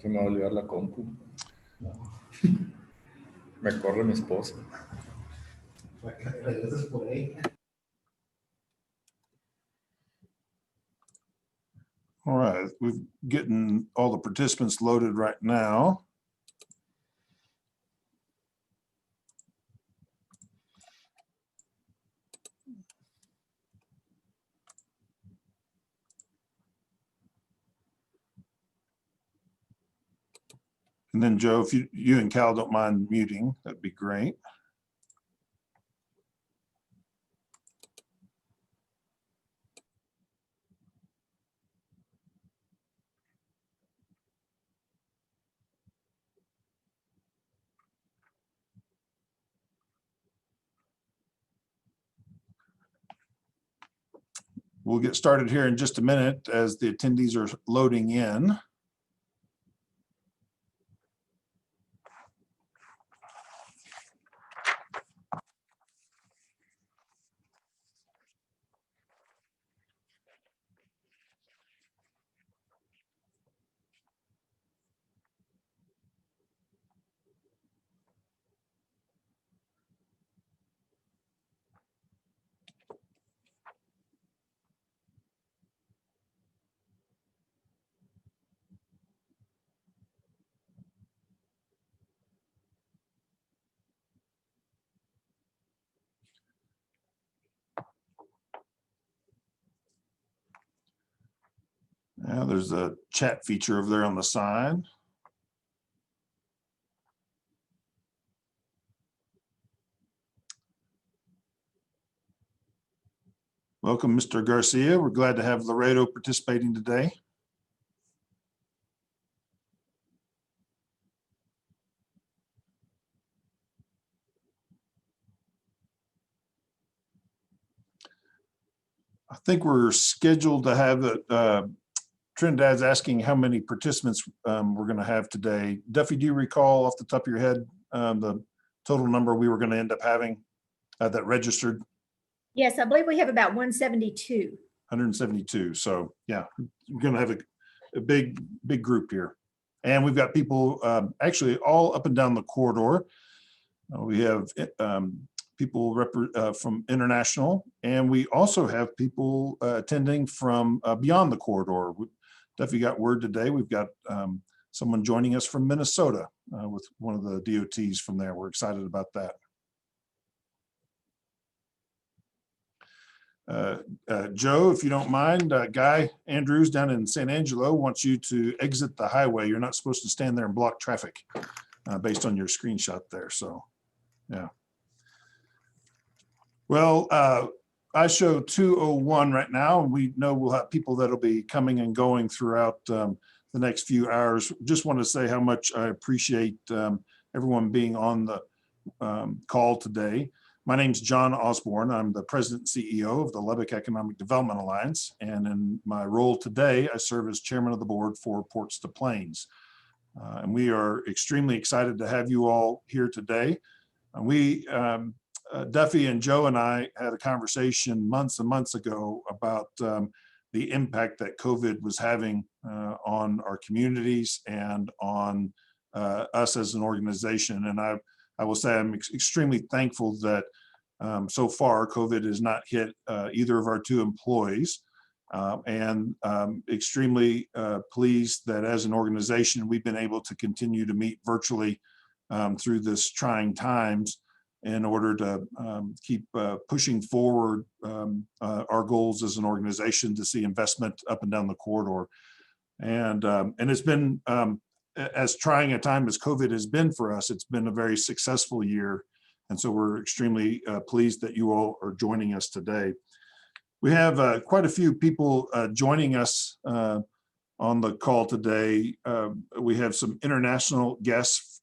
Se me va a olvidar la compu. Me corre mi esposa. All right, we're getting all the participants loaded right now. And then Joe, if you and Cal don't mind muting, that'd be great. We'll get started here in just a minute as the attendees are loading in. Now there's a chat feature over there on the side. Welcome, Mr. Garcia. We're glad to have Laredo participating today. I think we're scheduled to have Trinidad's asking how many participants we're going to have today. Duffy, do you recall off the top of your head the total number we were going to end up having that registered? Yes, I believe we have about 172. 172. So yeah, we're going to have a big group here. And we've got people actually all up and down the corridor. We have people from international, and we also have people attending from beyond the corridor. Duffy got word today. We've got someone joining us from Minnesota with one of the DOTs from there. We're excited about that. Joe, if you don't mind, Guy Andrews down in San Angelo wants you to exit the highway. You're not supposed to stand there and block traffic based on your screenshot there. So, yeah. Well, I show 2:01 right now, and we know we'll have people that'll be coming and going throughout the next few hours. Just want to say how much I appreciate everyone being on the call today. My name's John Osborne. I'm the president and CEO of the Lubbock Economic Development Alliance. And in my role today, I serve as chairman of the board for Ports to Plains. And we are extremely excited to have you all here today. Duffy and Joe and I had a conversation months and months ago about the impact that COVID was having on our communities and on us as an organization. And I will say I'm extremely thankful that so far COVID has not hit either of our two employees, and extremely pleased that as an organization we've been able to continue to meet virtually through this trying times in order to keep pushing forward our goals as an organization to see investment up and down the corridor. And it's been as trying a time as COVID has been for us, it's been a very successful year. And so we're extremely pleased that you all are joining us today. We have quite a few people joining us on the call today. We have some international guests,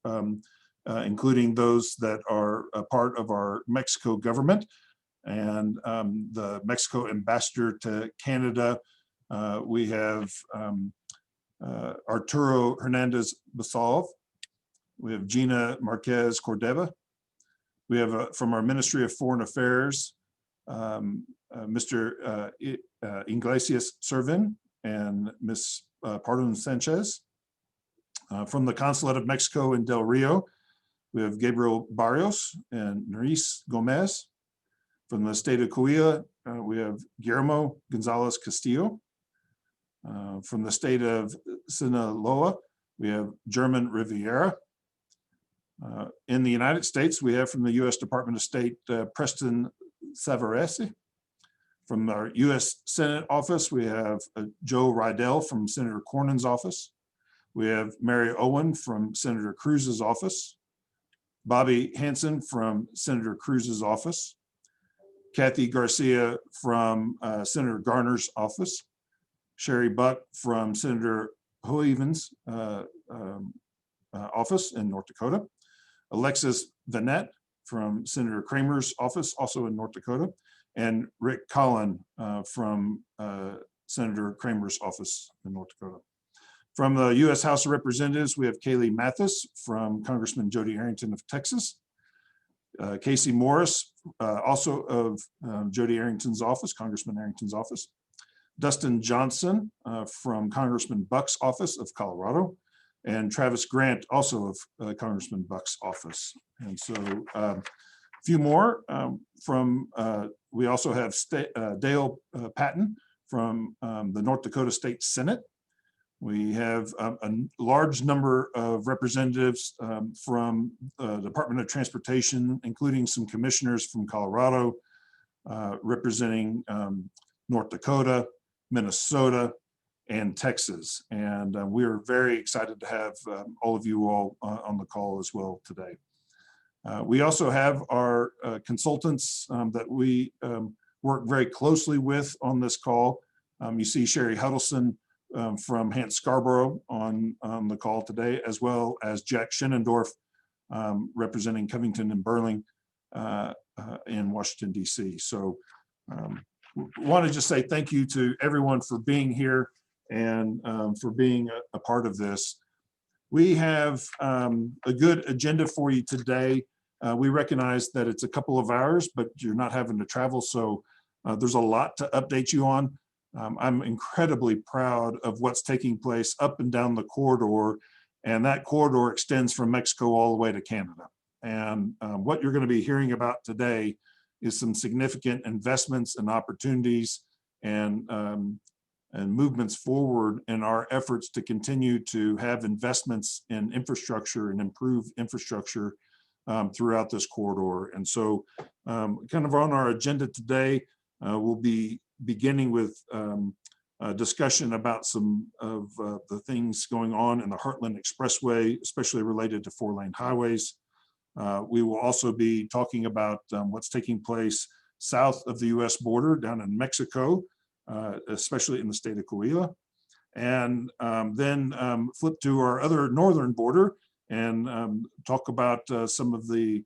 including those that are a part of our Mexico government and the Mexico ambassador to Canada. We have Arturo Hernandez Basov. We have Gina Marquez Cordova. We have from our Ministry of Foreign Affairs, Mr. Iglesias Servin and Ms. Pardon Sanchez. From the Consulate of Mexico in Del Rio, we have Gabriel Barrios and Nerys Gomez. From the state of Coahuila, we have Guillermo Gonzalez Castillo. From the state of Sinaloa, we have German Riviera. In the United States, we have from the U.S. Department of State, Preston Savarese. From our U.S. Senate office, we have Joe Rydell from Senator Cornyn's office. We have Mary Owen from Senator Cruz's office. Bobby Hanson from Senator Cruz's office. Kathy Garcia from Senator Garner's office. Sherry Buck from Senator Hoeven's office in North Dakota. Alexis Vanette from Senator Kramer's office, also in North Dakota. And Rick Collin from Senator Kramer's office in North Dakota. From the U.S. House of Representatives, we have Kaylee Mathis from Congressman Jody Arrington of Texas. Casey Morris, also of Jody Arrington's office, Congressman Arrington's office. Dustin Johnson from Congressman Buck's office of Colorado. And Travis Grant, also of Congressman Buck's office. And so a few more from, we also have Dale Patton from the North Dakota State Senate. We have a large number of representatives from the Department of Transportation, including some commissioners from Colorado, representing North Dakota, Minnesota, and Texas. And we are very excited to have all of you all on the call as well today. We also have our consultants that we work very closely with on this call. You see Sherry Huddleston from Hans Scarborough on the call today, as well as Jack Shenendorf representing Covington and Burling in Washington, D.C. So want to just say thank you to everyone for being here and for being a part of this. We have a good agenda for you today. We recognize that it's a couple of hours, but you're not having to travel, so there's a lot to update you on. I'm incredibly proud of what's taking place up and down the corridor, and that corridor extends from Mexico all the way to Canada. And what you're going to be hearing about today is some significant investments and opportunities and movements forward in our efforts to continue to have investments in infrastructure and improve infrastructure throughout this corridor. And so kind of on our agenda today, we'll be beginning with a discussion about some of the things going on in the Heartland Expressway, especially related to 4-lane highways. We will also be talking about what's taking place south of the US border down in Mexico, especially in the state of Coahuila. And then flip to our other northern border and talk about some of the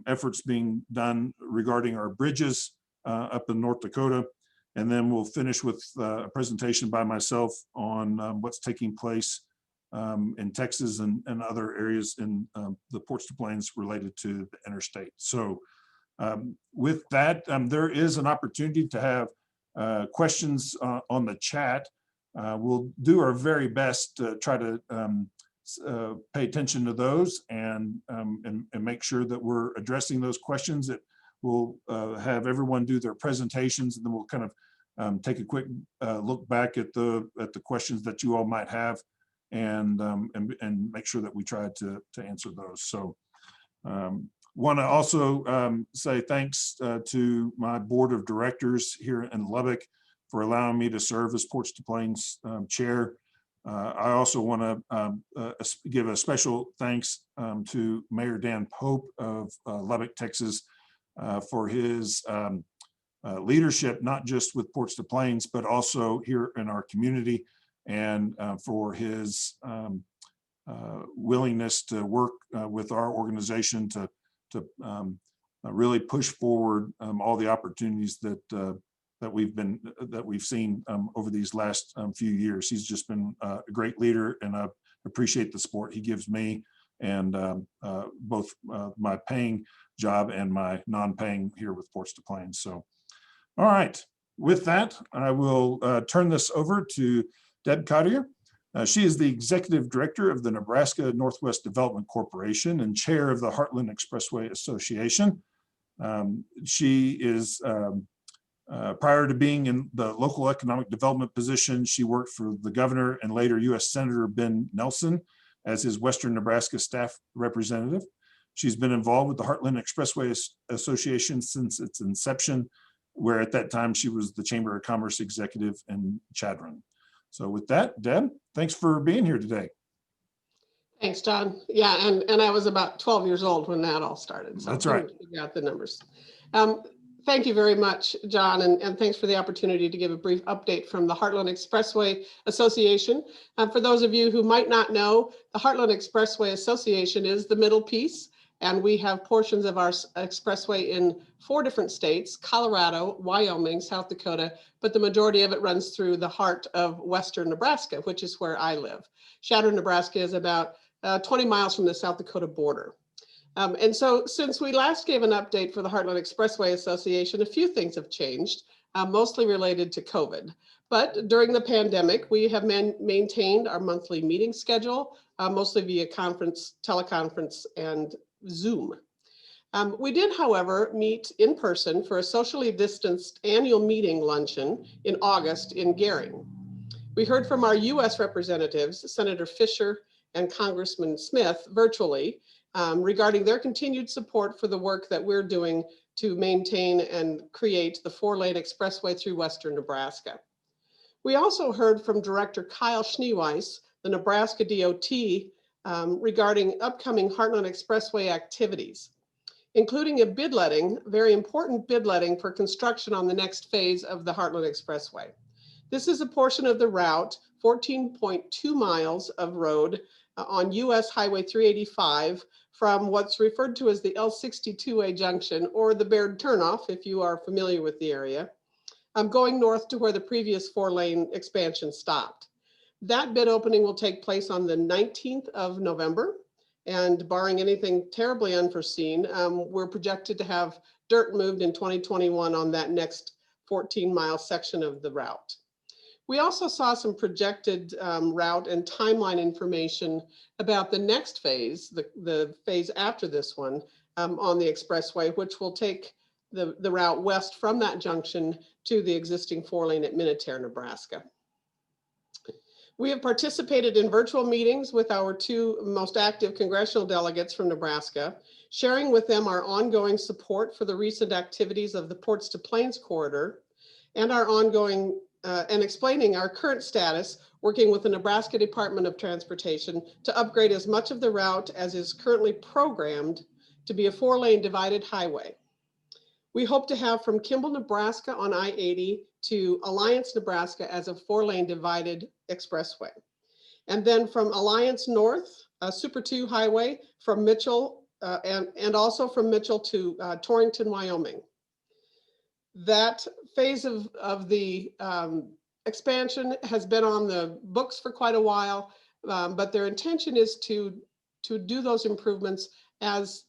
efforts being done regarding our bridges up in North Dakota. And then we'll finish with a presentation by myself on what's taking place in Texas and other areas in the Ports to Plains related to the interstate. So with that, there is an opportunity to have questions on the chat. We'll do our very best to try to pay attention to those and make sure that we're addressing those questions. That we'll have everyone do their presentations, and then we'll kind of take a quick look back at the questions that you all might have, and make sure that we try to answer those. So want to also say thanks to my board of directors here in Lubbock for allowing me to serve as Ports to Plains chair. I also want to give a special thanks to Mayor Dan Pope of Lubbock, Texas, for his leadership, not just with Ports to Plains, but also here in our community, and for his willingness to work with our organization to really push forward all the opportunities that we've seen over these last few years. He's just been a great leader, and I appreciate the support he gives me, and both my paying job and my non-paying here with Ports to Plains. So, all right, with that, I will turn this over to Deb Cottier, She is the executive director of the Nebraska Northwest Development Corporation and chair of the Heartland Expressway Association. She is, prior to being in the local economic development position, she worked for the governor and later U.S. Senator Ben Nelson as his Western Nebraska staff representative. She's been involved with the Heartland Expressway Association since its inception, where at that time she was the Chamber of Commerce executive in Chadron. So with that, Deb, thanks for being here today. Thanks, John. Yeah, and I was about 12 years old when that all started. So That's right. Figure out the numbers. Thank you very much, John, and thanks for the opportunity to give a brief update from the Heartland Expressway Association. For those of you who might not know, the Heartland Expressway Association is the middle piece, and we have portions of our expressway in 4 different states: Colorado, Wyoming, South Dakota, but the majority of it runs through the heart of Western Nebraska, which is where I live. Chadron, Nebraska is about 20 miles from the South Dakota border. And so since we last gave an update for the Heartland Expressway Association, a few things have changed, mostly related to COVID. But during the pandemic, we have maintained our monthly meeting schedule, mostly via conference, teleconference, and Zoom. We did, however, meet in person for a socially distanced annual meeting luncheon in August in Gering. We heard from our U.S. representatives, Senator Fisher and Congressman Smith, virtually, regarding their continued support for the work that we're doing to maintain and create the 4-lane expressway through Western Nebraska. We also heard from Director Kyle Schneeweiss, the Nebraska DOT, regarding upcoming Heartland Expressway activities, including a bid letting, very important bid letting for construction on the next phase of the Heartland Expressway. This is a portion of the route, 14.2 miles of road on US Highway 385 from what's referred to as the L62A junction, or the Baird turnoff, if you are familiar with the area, going north to where the previous 4-lane expansion stopped. That bid opening will take place on the 19th of November, and barring anything terribly unforeseen, we're projected to have dirt moved in 2021 on that next 14-mile section of the route. We also saw some projected route and timeline information about the next phase, the phase after this one on the expressway, which will take the route west from that junction to the existing 4-lane at Minutair, Nebraska. We have participated in virtual meetings with our 2 most active congressional delegates from Nebraska, sharing with them our ongoing support for the recent activities of the Ports to Plains corridor and our ongoing and explaining our current status working with the Nebraska Department of Transportation to upgrade as much of the route as is currently programmed to be a 4-lane divided highway. We hope to have from Kimball, Nebraska on I-80 to Alliance, Nebraska as a 4-lane divided expressway. And then from Alliance North, a Super 2 highway from Mitchell and also from Mitchell to Torrington, Wyoming. That phase of the expansion has been on the books for quite a while, but their intention is to do those improvements as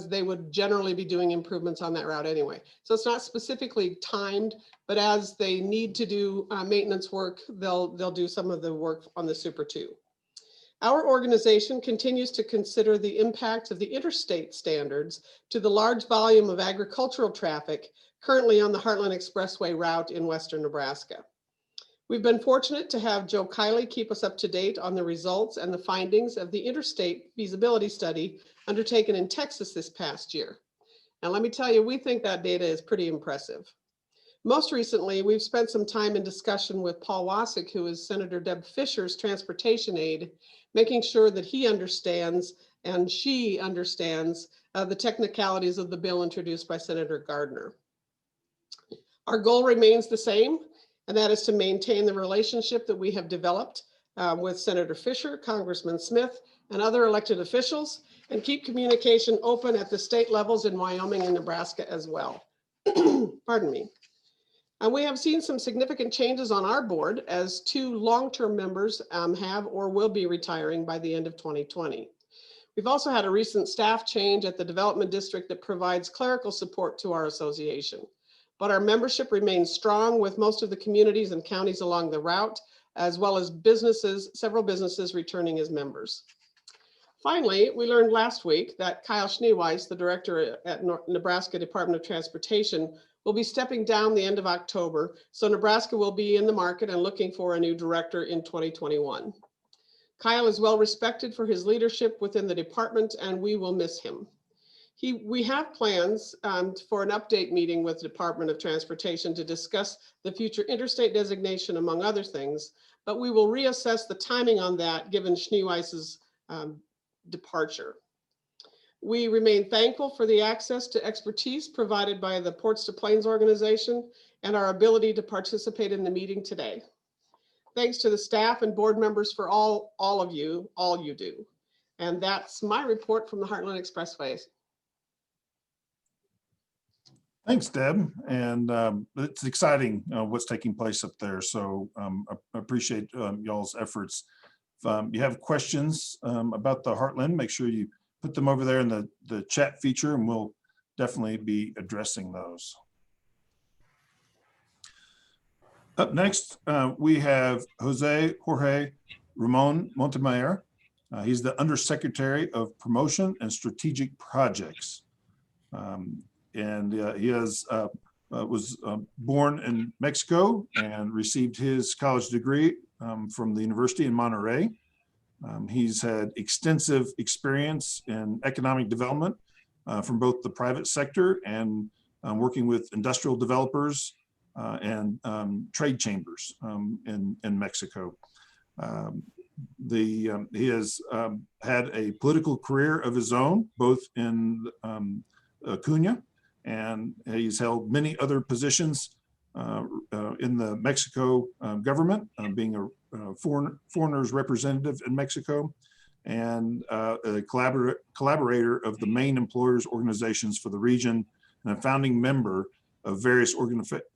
they would generally be doing improvements on that route anyway. So it's not specifically timed, but as they need to do maintenance work, they'll do some of the work on the Super 2. Our organization continues to consider the impact of the interstate standards to the large volume of agricultural traffic currently on the Heartland Expressway route in Western Nebraska. We've been fortunate to have Joe Kiley keep us up to date on the results and the findings of the interstate feasibility study undertaken in Texas this past year. And let me tell you, we think that data is pretty impressive. Most recently, we've spent some time in discussion with Paul Wasik, who is Senator Deb Fisher's transportation aide, making sure that he understands and she understands the technicalities of the bill introduced by Senator Gardner. Our goal remains the same, and that is to maintain the relationship that we have developed with Senator Fisher, Congressman Smith, and other elected officials, and keep communication open at the state levels in Wyoming and Nebraska as well. Pardon me. And we have seen some significant changes on our board as 2 long-term members have or will be retiring by the end of 2020. We've also had a recent staff change at the development district that provides clerical support to our association. But our membership remains strong with most of the communities and counties along the route, as well as several businesses returning as members. Finally, we learned last week that Kyle Schneeweiss, the director at Nebraska Department of Transportation, will be stepping down the end of October. So Nebraska will be in the market and looking for a new director in 2021. Kyle is well respected for his leadership within the department, and we will miss him. We have plans for an update meeting with the Department of Transportation to discuss the future interstate designation, among other things, but we will reassess the timing on that given Schneeweiss's departure. We remain thankful for the access to expertise provided by the Ports to Plains organization and our ability to participate in the meeting today. Thanks to the staff and board members for all you do. And that's my report from the Heartland Expressway. Thanks, Deb. And it's exciting what's taking place up there. So I appreciate y'all's efforts. If you have questions about the Heartland, make sure you put them over there in the chat feature, and we'll definitely be addressing those. Up next, we have Jorge Ramon Montemayor. He's the Undersecretary of Promotion and Strategic Projects. He was born in Mexico and received his college degree from the University in Monterrey. He's had extensive experience in economic development from both the private sector and working with industrial developers and trade chambers in Mexico. He has had a political career of his own, both in Acuña, and he's held many other positions in the Mexico government, being a foreigners representative in Mexico, and a collaborator of the main employers organizations for the region, and a founding member of various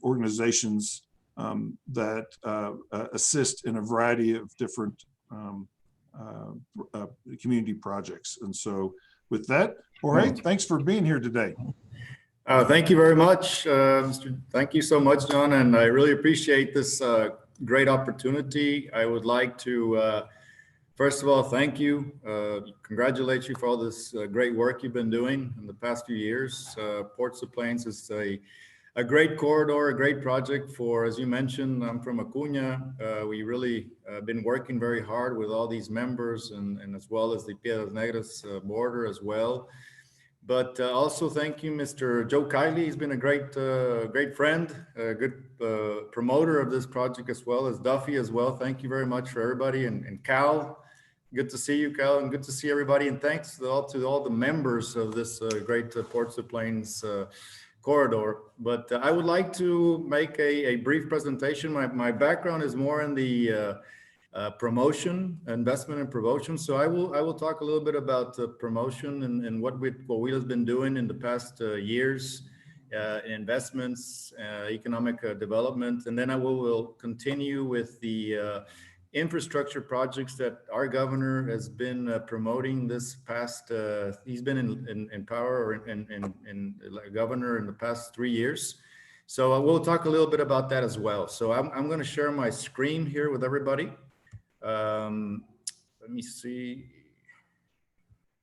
organizations that assist in a variety of different community projects. And so with that, Jorge, thanks for being here today. Thank you very much. Thank you so much, John. And I really appreciate this great opportunity. I would like to, first of all, thank you, congratulate you for all this great work you've been doing in the past few years. Ports to Plains is a great corridor, a great project for, as you mentioned, I'm from Acuña. We really been working very hard with all these members and as well as the Piedras Negras border as well. But also thank you, Mr. Joe Kiley. He's been a great friend, a good promoter of this project, as well as Duffy as well. Thank you very much for everybody. And Cal, good to see you, Cal, and good to see everybody. And thanks to all the members of this great Ports to Plains corridor. But I would like to make a brief presentation. My background is more in the promotion, investment and promotion. So I will talk a little bit about promotion and what Coahuila has been doing in the past years, investments, economic development, and then I will continue with the infrastructure projects that our governor has been promoting this past. He's been in power or in governor in the past 3 years. So I will talk a little bit about that as well. So I'm going to share my screen here with everybody. Let me see.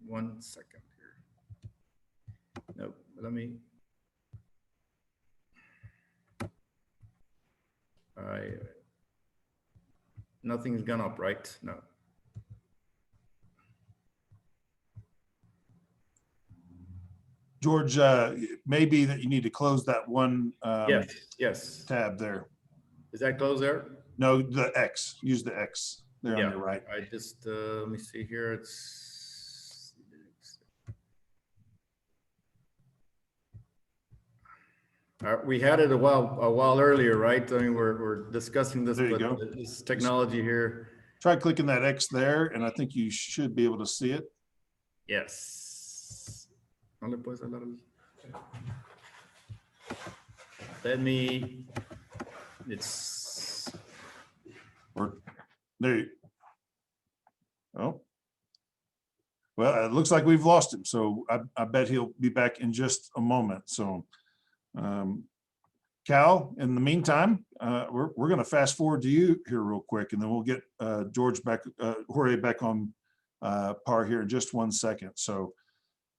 1 second here. No, let me. Nothing's gone up, right? No. George, maybe that you need to close that one yes. tab there. Is that closed there? No, the X. Use the X there on your right. I just let me see here. We had it a while earlier, right? I mean, we're discussing this, but this technology here. Try clicking that X there, and I think you should be able to see it. Yes. Let me. It's. Or there. Oh. Well, it looks like we've lost him, so I bet he'll be back in just a moment. So Cal, in the meantime, we're going to fast forward to you here real quick, and then we'll get Jorge back on par here in just 1 second. So,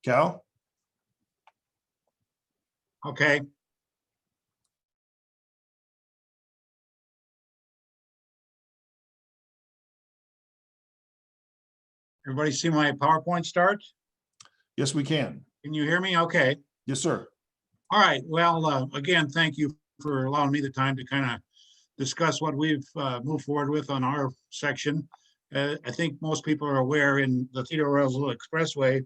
Cal? Okay. Everybody see my PowerPoint start? Yes, we can. Can you hear me? Okay. Yes, sir. All right. Well, again, thank you for allowing me the time to kind of discuss what we've moved forward with on our section. I think most people are aware in the Theodore Roosevelt Expressway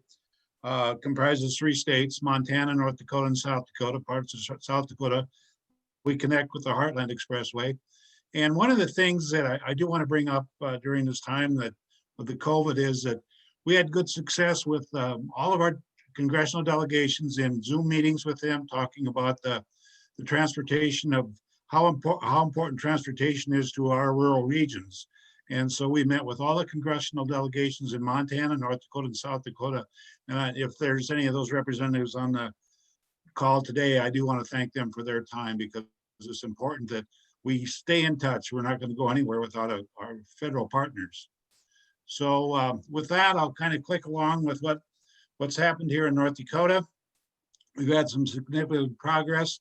comprises 3 states, Montana, North Dakota, and South Dakota, parts of South Dakota. We connect with the Heartland Expressway. And one of the things that I do want to bring up during this time that with the COVID is that we had good success with all of our congressional delegations in Zoom meetings with them, talking about the transportation of how important transportation is to our rural regions. And so we met with all the congressional delegations in Montana, North Dakota, and South Dakota. And if there's any of those representatives on the call today, I do want to thank them for their time, because it's important that we stay in touch. We're not going to go anywhere without our federal partners. So with that, I'll kind of click along with what's happened here in North Dakota. We've had some significant progress.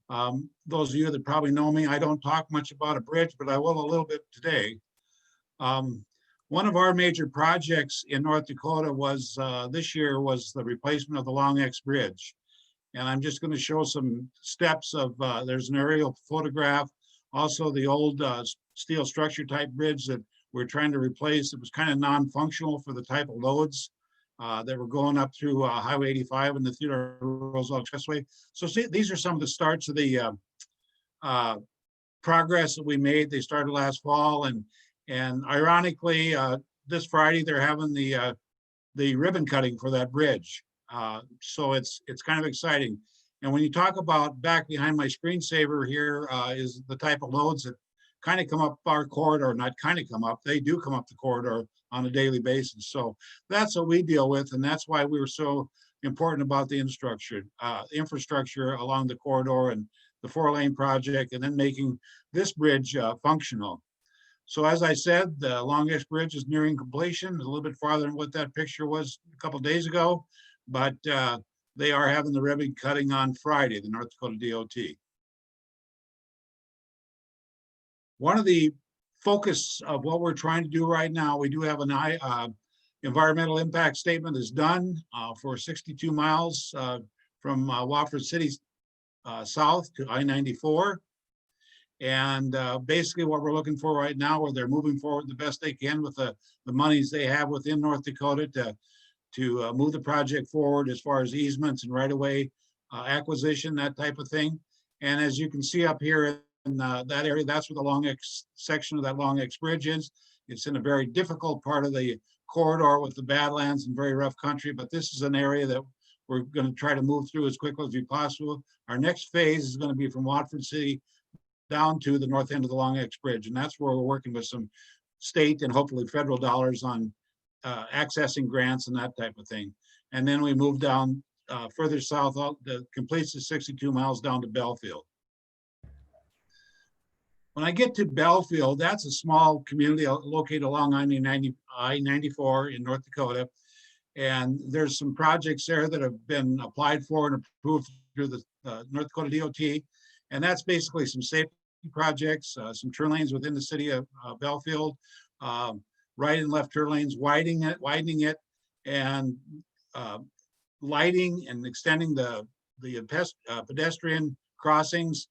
Those of you that probably know me, I don't talk much about a bridge, but I will a little bit today. One of our major projects in North Dakota was this year was the replacement of the Long X Bridge. And I'm just going to show some steps of, there's an aerial photograph, also the old steel structure type bridge that we're trying to replace. It was kind of non-functional for the type of loads that were going up through Highway 85 and the Theodore Roosevelt Expressway. So see, these are some of the starts of the progress that we made. They started last fall, and ironically, this Friday they're having the ribbon cutting for that bridge. So it's kind of exciting. And when you talk about, back behind my screensaver here is the type of loads that kind of come up our corridor, not kind of come up, they do come up the corridor on a daily basis. So that's what we deal with. And that's why we were so important about the infrastructure along the corridor and the 4-lane project, and then making this bridge functional. So as I said, the Long X Bridge is nearing completion. It's a little bit farther than what that picture was a couple of days ago, but they are having the ribbon cutting on Friday, the North Dakota DOT. One of the focus of what we're trying to do right now, we do have an environmental impact statement is done for 62 miles from Wofford City south to I-94. And basically what we're looking for right now, where they're moving forward the best they can with the monies they have within North Dakota to move the project forward as far as easements and right-of-way acquisition, that type of thing. And as you can see up here in that area, that's where the Long X section of that Long X Bridge is. It's in a very difficult part of the corridor with the Badlands and very rough country, but this is an area that we're going to try to move through as quickly as we possible. Our next phase is going to be from Watford City down to the north end of the Long X Bridge. And that's where we're working with some state and hopefully federal dollars on accessing grants and that type of thing. And then we move down further south, completes the 62 miles down to Belfield. When I get to Belfield, that's a small community located along I-94 in North Dakota. And there's some projects there that have been applied for and approved through the North Dakota DOT. And that's basically some safety projects, some turn lanes within the city of Belfield, right and left turn lanes, widening it, and lighting and extending the pedestrian crossings.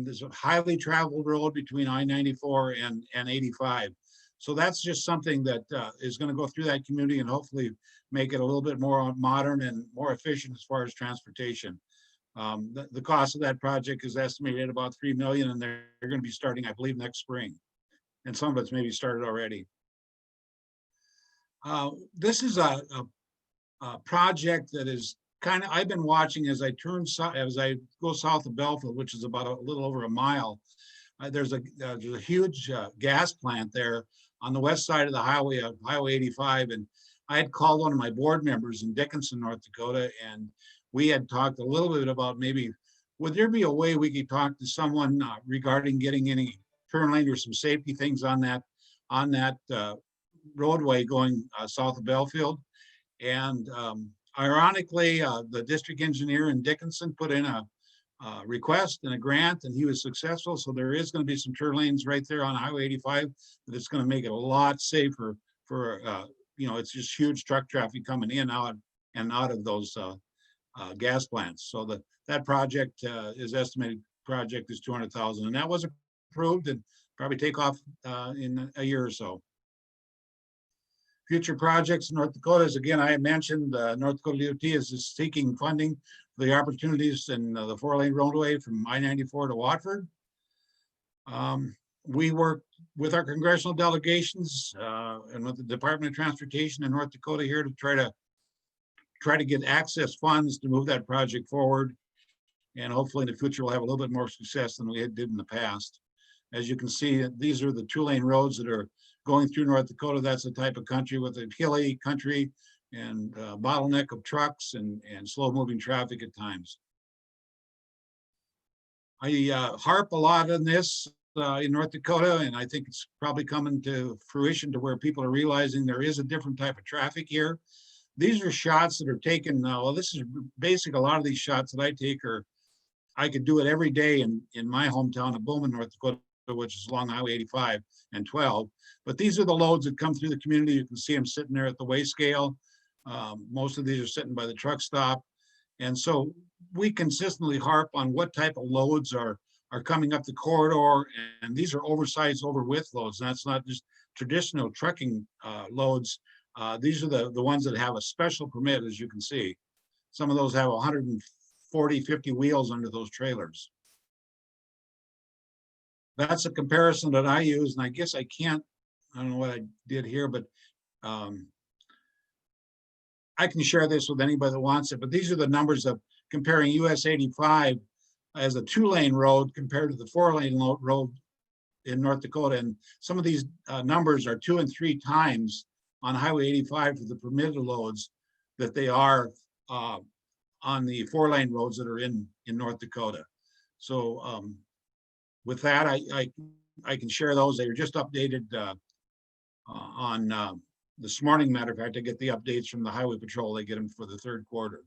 There's a highly traveled road between I-94 and 85. So that's just something that is going to go through that community and hopefully make it a little bit more modern and more efficient as far as transportation. The cost of that project is estimated at about $3 million, and they're going to be starting, I believe, next spring. And some of it's maybe started already. This is a project that is kind of, I've been watching as I go south of Belfield, which is about a little over a mile. There's a huge gas plant there on the west side of the highway, Highway 85. And I had called one of my board members in Dickinson, North Dakota, and we had talked a little bit about maybe would there be a way we could talk to someone regarding getting any turn lane or some safety things on that roadway going south of Belfield? And ironically, the district engineer in Dickinson put in a request and a grant, and he was successful. So there is going to be some turn lanes right there on Highway 85 that it's going to make it a lot safer for, it's just huge truck traffic coming in, out, and out of those gas plants. So that project is estimated project is 200,000, and that was approved and probably take off in a year or so. Future projects in North Dakota is, again, I had mentioned North Dakota DOT is seeking funding for the opportunities in the 4-lane roadway from I-94 to Watford. We work with our congressional delegations and with the Department of Transportation in North Dakota here to try to get access funds to move that project forward. And hopefully in the future, we'll have a little bit more success than we did in the past. As you can see, these are the 2-lane roads that are going through North Dakota. That's the type of country with a hilly country and bottleneck of trucks and slow moving traffic at times. I harp a lot on this in North Dakota, and I think it's probably coming to fruition to where people are realizing there is a different type of traffic here. These are shots that are taken. Well, this is basic. A lot of these shots that I take I could do it every day in my hometown of Bowman, North Dakota, which is along Highway 85 and 12. But these are the loads that come through the community. You can see them sitting there at the weigh scale. Most of these are sitting by the truck stop. And so we consistently harp on what type of loads are coming up the corridor. And these are oversized over width loads. And that's not just traditional trucking loads. These are the ones that have a special permit, as you can see. Some of those have 140, 50 wheels under those trailers. That's a comparison that I use, and I guess I don't know what I did here, but I can share this with anybody that wants it, but these are the numbers of comparing US 85 as a 2-lane road compared to the 4-lane road in North Dakota. And some of these numbers are 2 and 3 times on Highway 85 for the permitted loads that they are on the 4-lane roads that are in North Dakota. So with that, I can share those. They were just updated on this morning. Matter of fact, I get the updates from the Highway Patrol. They get them for the 3rd quarter.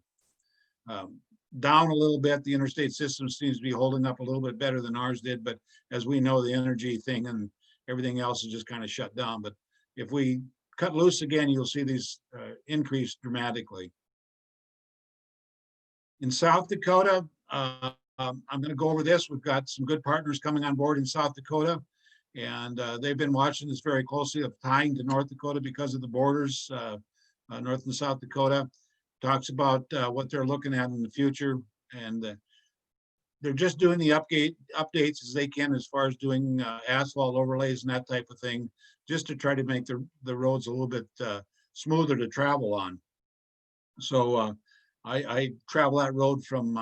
Down a little bit, the interstate system seems to be holding up a little bit better than ours did. But as we know, the energy thing and everything else is just kind of shut down. But if we cut loose again, you'll see these increase dramatically. In South Dakota, I'm going to go over this. We've got some good partners coming on board in South Dakota, and they've been watching this very closely, of tying to North Dakota because of the borders, North and South Dakota. Talks about what they're looking at in the future, and they're just doing the updates as they can as far as doing asphalt overlays and that type of thing, just to try to make the roads a little bit smoother to travel on. So I travel that road from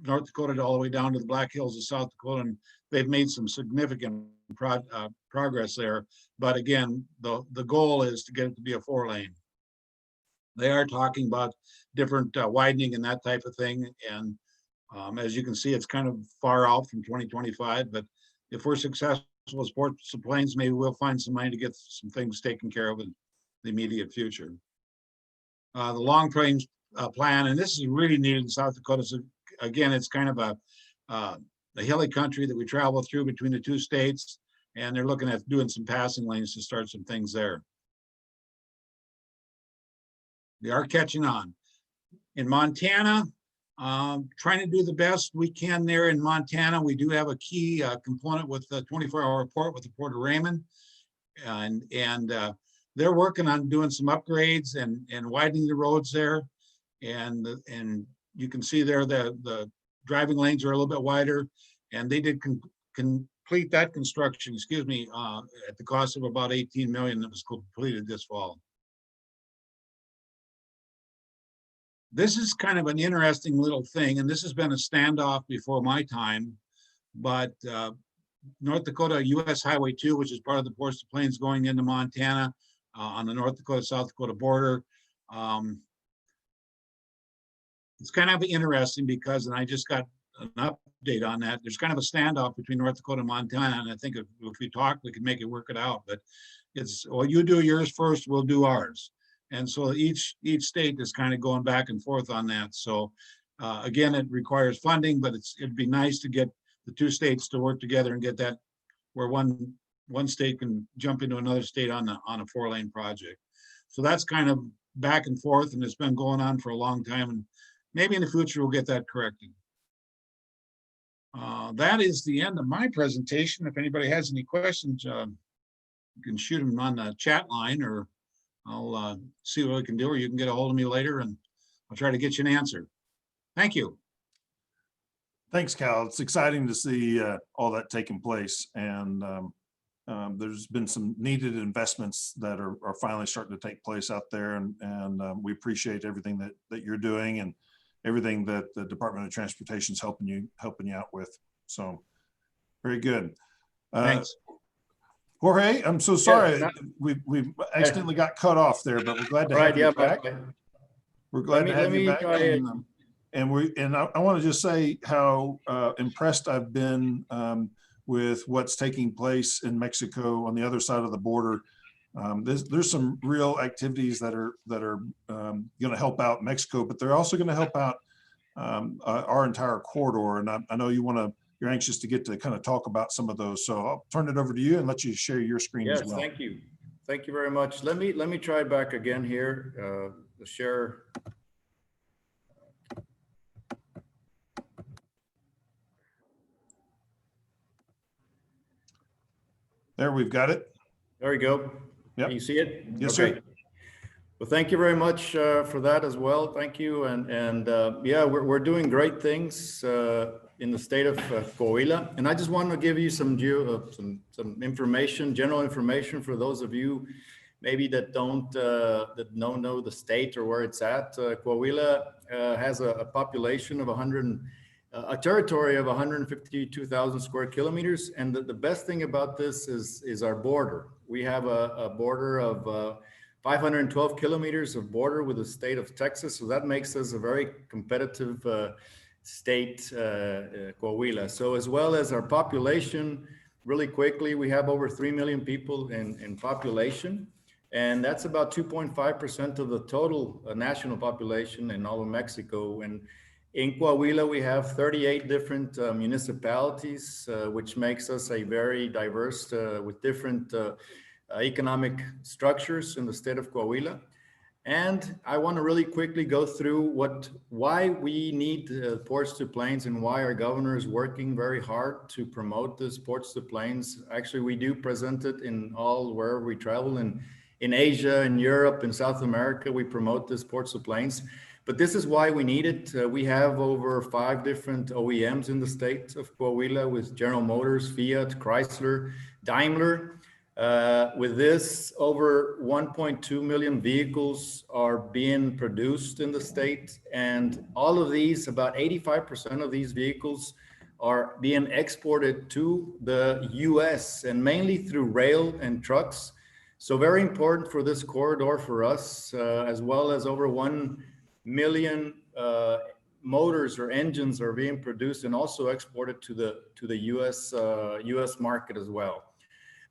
North Dakota to all the way down to the Black Hills of South Dakota, and they've made some significant progress there. But again, the goal is to get it to be a 4-lane. They are talking about different widening and that type of thing. And as you can see, it's kind of far out from 2025, but if we're successful as ports and planes, maybe we'll find some money to get some things taken care of in the immediate future. The long-range plan, and this is really needed in South Dakota. So again, it's kind of a hilly country that we travel through between the 2 states, and they're looking at doing some passing lanes to start some things there. They are catching on. In Montana, trying to do the best we can there in Montana. We do have a key component with the 24-hour port with the Port of Raymond, and they're working on doing some upgrades and widening the roads there. And you can see there the driving lanes are a little bit wider, and they did complete that construction, at the cost of about $18 million that was completed this fall. This is kind of an interesting little thing, and this has been a standoff before my time, but North Dakota US Highway 2, which is part of the Ports and Plains going into Montana on the North Dakota-South Dakota border. It's kind of interesting because, and I just got an update on that. There's kind of a standoff between North Dakota and Montana, and I think if we talk, we can make it work it out. But it's, well, you do yours first, we'll do ours. And so each state is kind of going back and forth on that. So again, it requires funding, but it'd be nice to get the two states to work together and get that where one state can jump into another state on a 4-lane project. So that's kind of back and forth, and it's been going on for a long time, and maybe in the future we'll get that corrected. That is the end of my presentation. If anybody has any questions, you can shoot them on the chat line, or I'll see what I can do, or you can get a hold of me later and I'll try to get you an answer. Thank you. Thanks, Cal. It's exciting to see all that taking place, and there's been some needed investments that are finally starting to take place out there, and we appreciate everything that you're doing and everything that the Department of Transportation is helping you out with. So very good. Thanks. Jorge, I'm so sorry. Yeah, we accidentally got cut off there, but we're glad to have you back. We're glad to have you back. And I want to just say how impressed I've been with what's taking place in Mexico on the other side of the border. There's some real activities that are going to help out Mexico, but they're also going to help out our entire corridor. And I know you're anxious to get to kind of talk about some of those. So I'll turn it over to you and let you share your screen as well. Thank you. Thank you very much. Let me try back again here to share. There, we've got it. There we go. Yep. Can you see it? Yes, okay. sir. Well, thank you very much for that as well. Thank you. And yeah, we're doing great things in the state of Coahuila. And I just want to give you some information, general information for those of you maybe that don't know the state or where it's at. Coahuila has a population of a territory of 152,000 square kilometers. And the best thing about this is our border. We have a border of 512 kilometers of border with the state of Texas. So that makes us a very competitive state, Coahuila. So as well as our population, really quickly, we have over 3 million people in population. And that's about 2.5% of the total national population in all of Mexico. And in Coahuila, we have 38 different municipalities, which makes us a very diverse with different economic structures in the state of Coahuila. And I want to really quickly go through why we need ports to plains and why our governor is working very hard to promote this ports to plains. Actually, we do present it in wherever we travel, in Asia, in Europe, in South America, we promote this ports to plains. But this is why we need it. We have over 5 different OEMs in the state of Coahuila with General Motors, Fiat, Chrysler, Daimler. With this, over 1.2 million vehicles are being produced in the state. And all of these, about 85% of these vehicles are being exported to the US and mainly through rail and trucks. So very important for this corridor for us, as well as over 1 million motors or engines are being produced and also exported to the US market as well.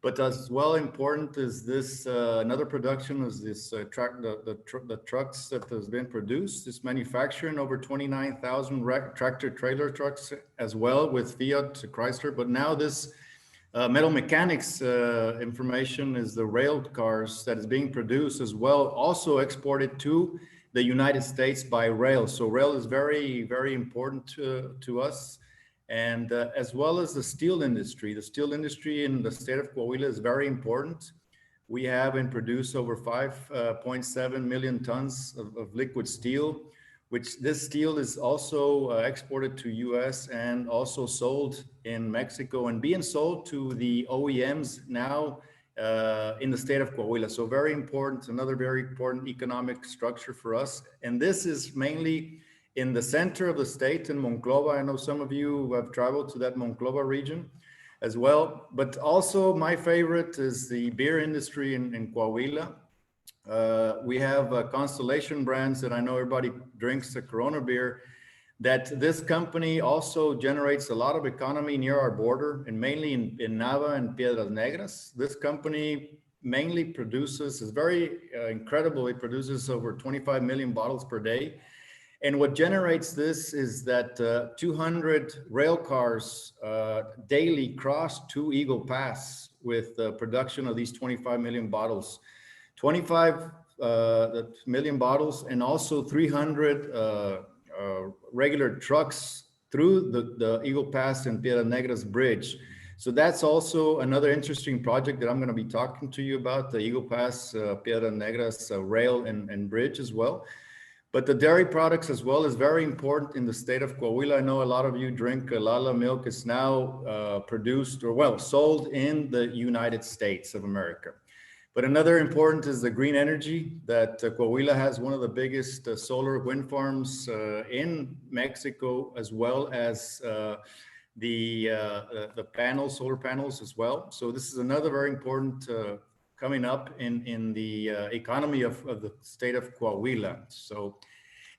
But as well important is this another production is this the trucks that has been produced. This manufacturing over 29,000 tractor trailer trucks as well with Fiat, Chrysler. But now this metal mechanics information is the rail cars that is being produced as well, also exported to the United States by rail. So rail is very, very important to us. And as well as the steel industry. The steel industry in the state of Coahuila is very important. We have and produce over 5.7 million tons of liquid steel, which this steel is also exported to US and also sold in Mexico and being sold to the OEMs now in the state of Coahuila. So very important, another very important economic structure for us. And this is mainly in the center of the state in Monclova. I know some of you who have traveled to that Monclova region as well, but also my favorite is the beer industry in Coahuila. We have Constellation brands that I know everybody drinks the Corona beer, that this company also generates a lot of economy near our border, and mainly in Nava and Piedras Negras. This company mainly produces, is very incredible. It produces over 25 million bottles per day. And what generates this is that 200 rail cars daily cross to Eagle Pass with the production of these 25 million bottles. 25 million bottles, and also 300 regular trucks through the Eagle Pass and Piedras Negras bridge. So that's also another interesting project that I'm going to be talking to you about, the Eagle Pass, Piedras Negras rail and bridge as well. But the dairy products as well is very important in the state of Coahuila. I know a lot of you drink Lala milk. It's now produced, or well, sold in the United States of America. But another important is the green energy, that Coahuila has one of the biggest solar wind farms in Mexico, as well as the solar panels as well. So this is another very important coming up in the economy of the state of Coahuila. So,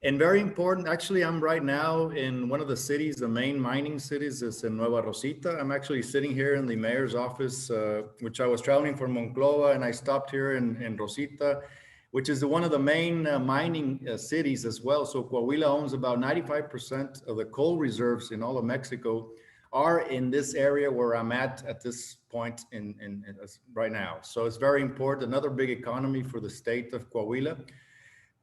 and very important, actually, I'm right now in one of the cities, the main mining cities is in Nueva Rosita. I'm actually sitting here in the mayor's office, which I was traveling from Monclova, and I stopped here in Rosita, which is one of the main mining cities as well. So Coahuila owns about 95% of the coal reserves in all of Mexico are in this area where I'm at this point in right now. So it's very important, another big economy for the state of Coahuila.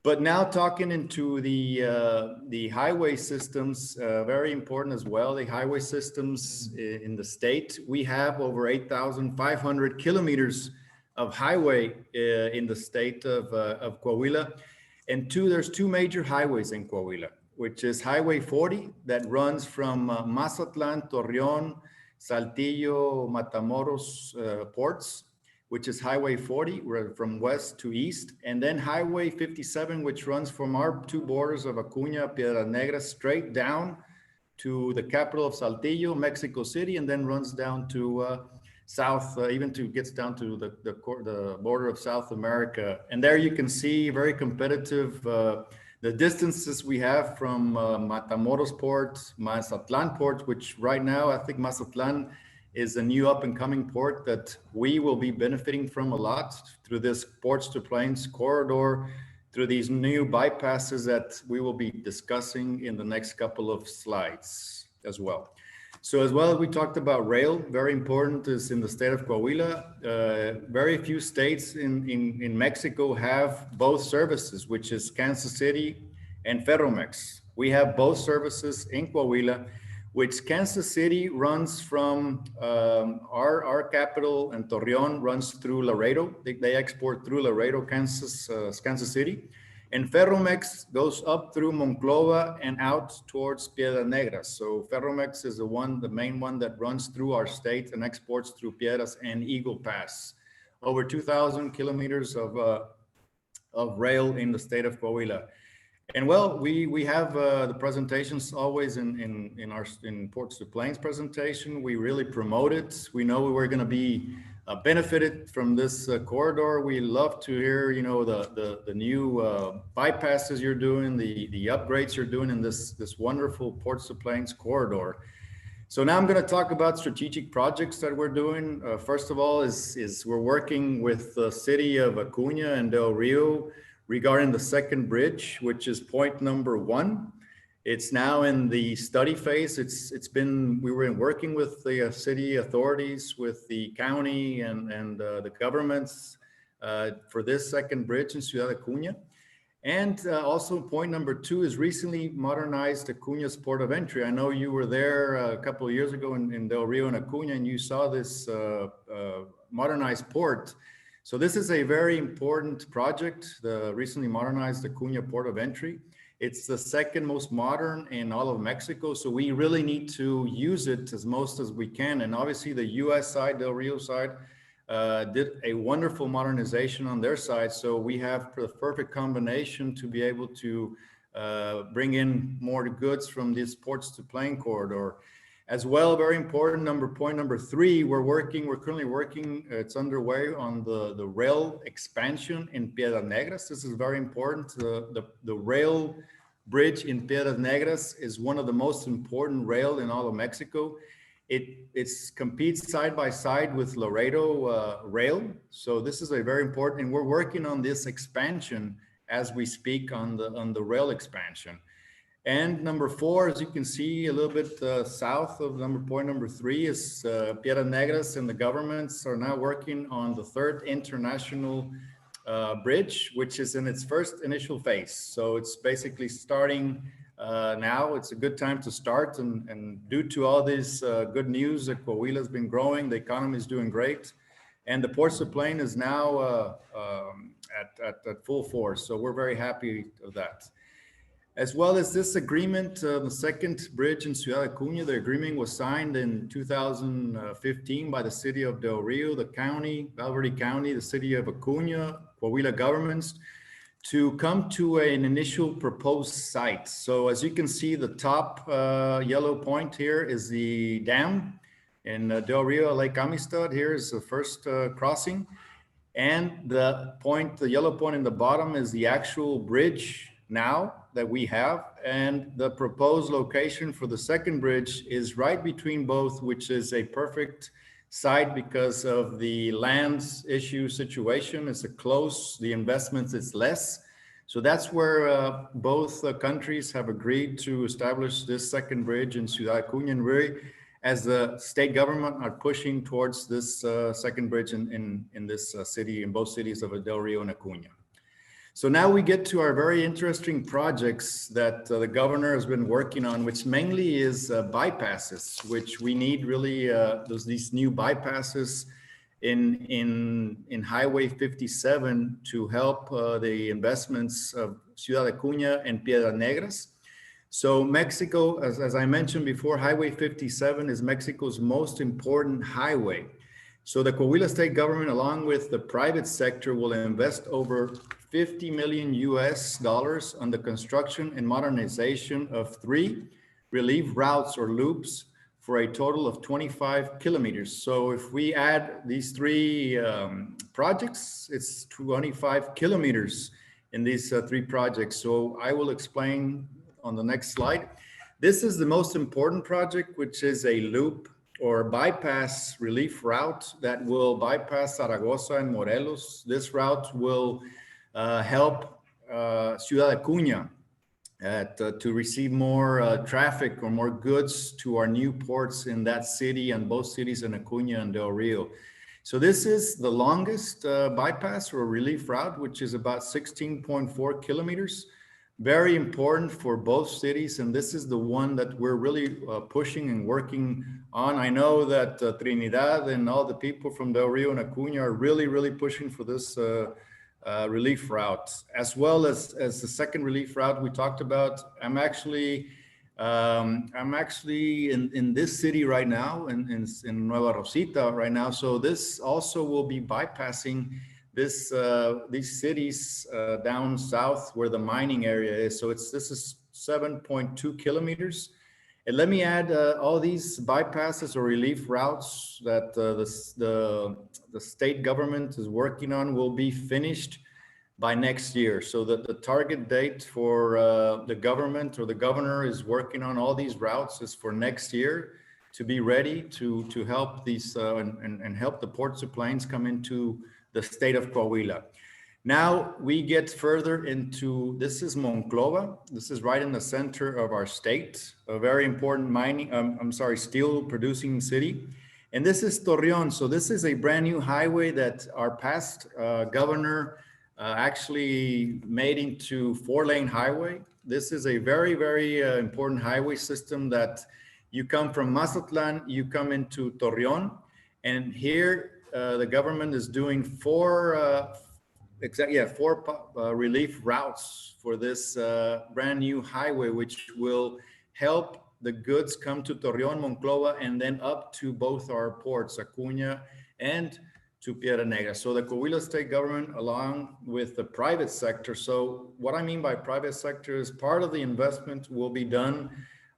But now talking into the highway systems, very important as well. The highway systems in the state, we have over 8,500 kilometers of highway in the state of Coahuila. And there's two major highways in Coahuila, which is Highway 40 that runs from Mazatlán, Torreón, Saltillo, Matamoros ports, which is Highway 40, from west to east. And then Highway 57, which runs from our two borders of Acuña, Piedras Negras, straight down to the capital of Saltillo, Mexico City, and then runs down to south, gets down to the border of South America. And there you can see very competitive the distances we have from Matamoros port, Mazatlan port, which right now I think Mazatlan is a new up and coming port that we will be benefiting from a lot through this ports to plains corridor, through these new bypasses that we will be discussing in the next couple of slides as well. So as well as we talked about rail, very important is in the state of Coahuila. Very few states in Mexico have both services, which is Kansas City and Ferromex. We have both services in Coahuila, which Kansas City runs from our capital, and Torreón runs through Laredo. They export through Laredo, Kansas City. And Ferromex goes up through Monclova and out towards Piedras Negras. So Ferromex is the main one that runs through our state and exports through Piedras and Eagle Pass. Over 2,000 kilometers of rail in the state of Coahuila. And well, we have the presentations always in Ports to Plains presentation. We really promote it. We know we're going to be benefited from this corridor. We love to hear, the new bypasses you're doing, the upgrades you're doing in this wonderful Ports to Plains corridor. So now I'm going to talk about strategic projects that we're doing. First of all, is we're working with the city of Acuña and Del Rio regarding the second bridge, which is point number 1. It's now in the study phase. We were working with the city authorities, with the county and the governments for this second bridge in Ciudad Acuña. And also point number 2 is recently modernized Acuña's port of entry. I know you were there a couple of years ago in Del Rio and Acuña, and you saw this modernized port. So this is a very important project, the recently modernized Acuña port of entry. It's the second most modern in all of Mexico. So we really need to use it as most as we can. And obviously the US side, Del Rio side, did a wonderful modernization on their side. So we have the perfect combination to be able to bring in more goods from this ports to plain corridor. As well, very important, point number 3, we're currently working, it's underway on the rail expansion in Piedras Negras. This is very important. The rail bridge in Piedras Negras is one of the most important rail in all of Mexico. It competes side by side with Laredo rail. So this is a very important, and we're working on this expansion as we speak on the rail expansion. And number 4, as you can see a little bit south of point number 3 is Piedras Negras, and the governments are now working on the 3rd international bridge, which is in its first initial phase. So it's basically starting now. It's a good time to start, and due to all this good news that Coahuila has been growing, the economy is doing great, and the Port of Plain is now at full force. So we're very happy of that. As well as this agreement, the second bridge in Ciudad Acuña, the agreement was signed in 2015 by the city of Del Rio, the county, Valverde County, the city of Acuña, Coahuila governments, to come to an initial proposed site. So as you can see, the top yellow point here is the dam in Del Rio, Lake Amistad. Here is the first crossing. And the yellow point in the bottom is the actual bridge now that we have. And the proposed location for the second bridge is right between both, which is a perfect site because of the lands issue situation. It's a close, the investments is less. So that's where both countries have agreed to establish this second bridge in Ciudad Acuña, and really, as the state government are pushing towards this second bridge in this city, in both cities of Del Rio and Acuña. So now we get to our very interesting projects that the governor has been working on, which mainly is bypasses, which we need really, these new bypasses in Highway 57 to help the investments of Ciudad Acuña and Piedras Negras. So Mexico, as I mentioned before, Highway 57 is Mexico's most important highway. So the Coahuila state government, along with the private sector, will invest over $50 million on the construction and modernization of 3 relief routes or loops for a total of 25 kilometers. So if we add these 3 projects, it's 25 kilometers in these 3 projects. So I will explain on the next slide. This is the most important project, which is a loop or bypass relief route that will bypass Zaragoza and Morelos. This route will help Ciudad Acuña to receive more traffic or more goods to our new ports in that city, and both cities in Acuña and Del Rio. So this is the longest bypass or relief route, which is about 16.4 kilometers. Very important for both cities, and this is the one that we're really pushing and working on. I know that Trinidad and all the people from Del Rio and Acuña are really pushing for this relief route, as well as the second relief route we talked about. I'm actually in this city right now, in Nueva Rosita right now. So this also will be bypassing these cities down south where the mining area is. So this is 7.2 kilometers. And let me add all these bypasses or relief routes that the state government is working on will be finished by next year. So the target date for the government or the governor is working on all these routes is for next year to be ready to help these and help the ports of plains come into the state of Coahuila. Now we get further into, this is Monclova. This is right in the center of our state, a very important steel producing city. And this is Torreon. So this is a brand new highway that our past governor actually made into 4-lane highway. This is a very important highway system that you come from Mazatlan, you come into Torreon, and here the government is doing 4 relief routes for this brand new highway, which will help the goods come to Torreon, Monclova, and then up to both our ports, Acuña and to Piedras Negras. So the Coahuila state government, along with the private sector. So what I mean by private sector is part of the investment will be done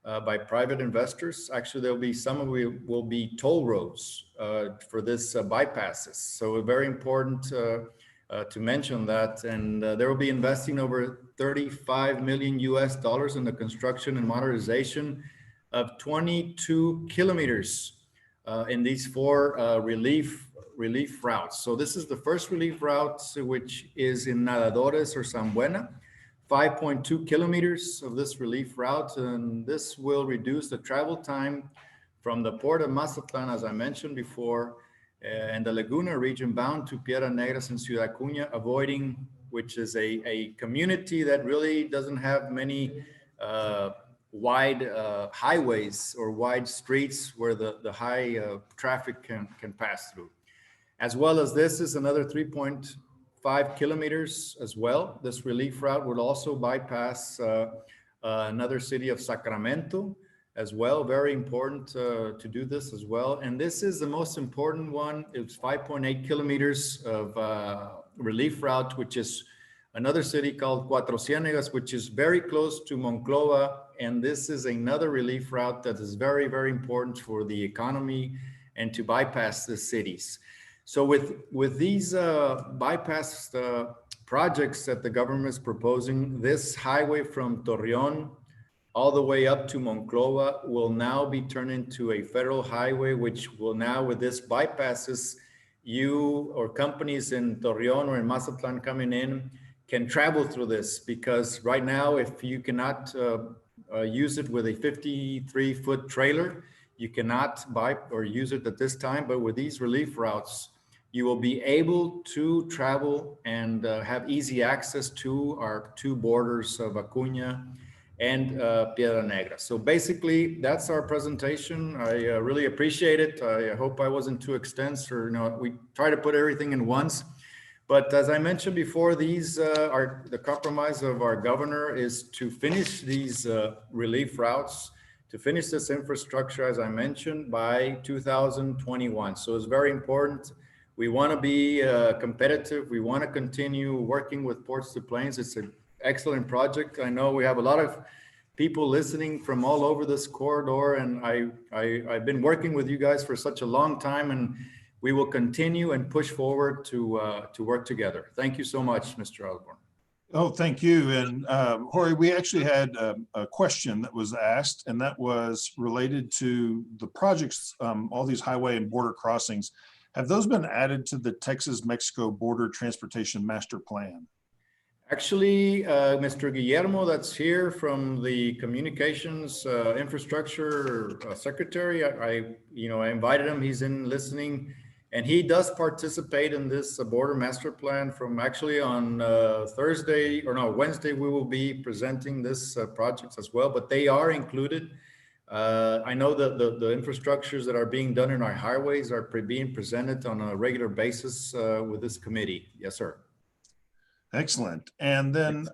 by private investors. Actually, there'll be some of it will be toll roads for this bypasses. So a very important to mention that. And they will be investing over $35 million in the construction and modernization of 22 kilometers in these four relief routes. So this is the first relief route, which is in Nadadores or San Buena, 5.2 kilometers of this relief route. And this will reduce the travel time from the port of Mazatlan, as I mentioned before, and the Laguna region bound to Piedras Negras and Ciudad Acuña, avoiding, which is a community that really doesn't have many wide highways or wide streets where the high traffic can pass through. As well as this is another 3.5 kilometers as well. This relief route would also bypass another city of Sacramento as well. Very important to do this as well. And this is the most important one. It's 5.8 kilometers of relief route, which is another city called Cuatro Ciénegas, which is very close to Monclova. And this is another relief route that is very, very important for the economy and to bypass the cities. So with these bypass projects that the government is proposing, this highway from Torreón all the way up to Monclova will now be turned into a federal highway, which will now, with this bypasses, you or companies in Torreón or in Mazatlan coming in can travel through this, because right now, if you cannot use it with a 53-foot trailer, you cannot buy or use it at this time. But with these relief routes, you will be able to travel and have easy access to our two borders of Acuña and Piedras Negras. So basically, that's our presentation. I really appreciate it. I hope I wasn't too extensive, or we try to put everything in once. But as I mentioned before, these are the compromise of our governor is to finish these relief routes, to finish this infrastructure, as I mentioned, by 2021. So it's very important. We want to be competitive. We want to continue working with Ports to Plains. It's an excellent project. I know we have a lot of people listening from all over this corridor, and I've been working with you guys for such a long time, and we will continue and push forward to work together. Thank you so much, Mr. Osborne. Oh, thank you. And Jorge, we actually had a question that was asked, and that was related to the projects, all these highway and border crossings. Have those been added to the Texas-Mexico Border Transportation Master Plan? Actually, Mr. Guillermo, that's here from the Communications Infrastructure Secretary. I invited him. He's in listening, and he does participate in this border master plan. From actually on Wednesday, we will be presenting this projects as well. But they are included. I know that the infrastructures that are being done in our highways are being presented on a regular basis with this committee. Yes, sir. Excellent. And then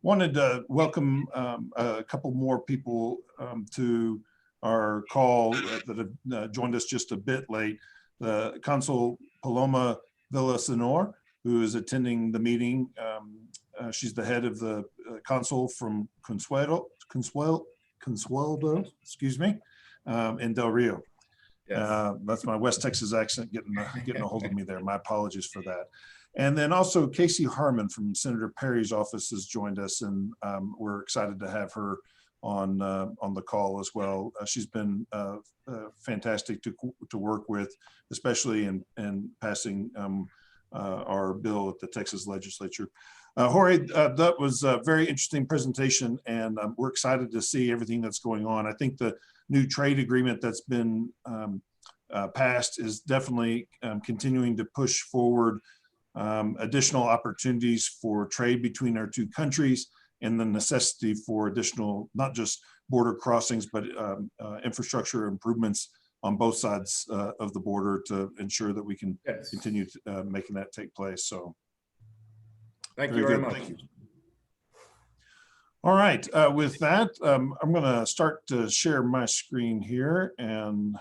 wanted to welcome a couple more people to our call that have joined us just a bit late. The Consul Paloma Villasenor, who is attending the meeting. She's the head of the consul from Consuelo, excuse me, in Del Rio. Yes. That's my West Texas accent getting a hold of me there. My apologies for that. And then also Casey Harmon from Senator Perry's office has joined us, and we're excited to have her on the call as well. She's been fantastic to work with, especially in passing our bill at the Texas legislature. Jorge, that was a very interesting presentation, and we're excited to see everything that's going on. I think the new trade agreement that's been passed is definitely continuing to push forward additional opportunities for trade between our two countries, and the necessity for additional, not just border crossings, but infrastructure improvements on both sides of the border to ensure that we can continue making that take place. So thank you very much. Thank you. All right, with that, I'm going to start to share my screen here and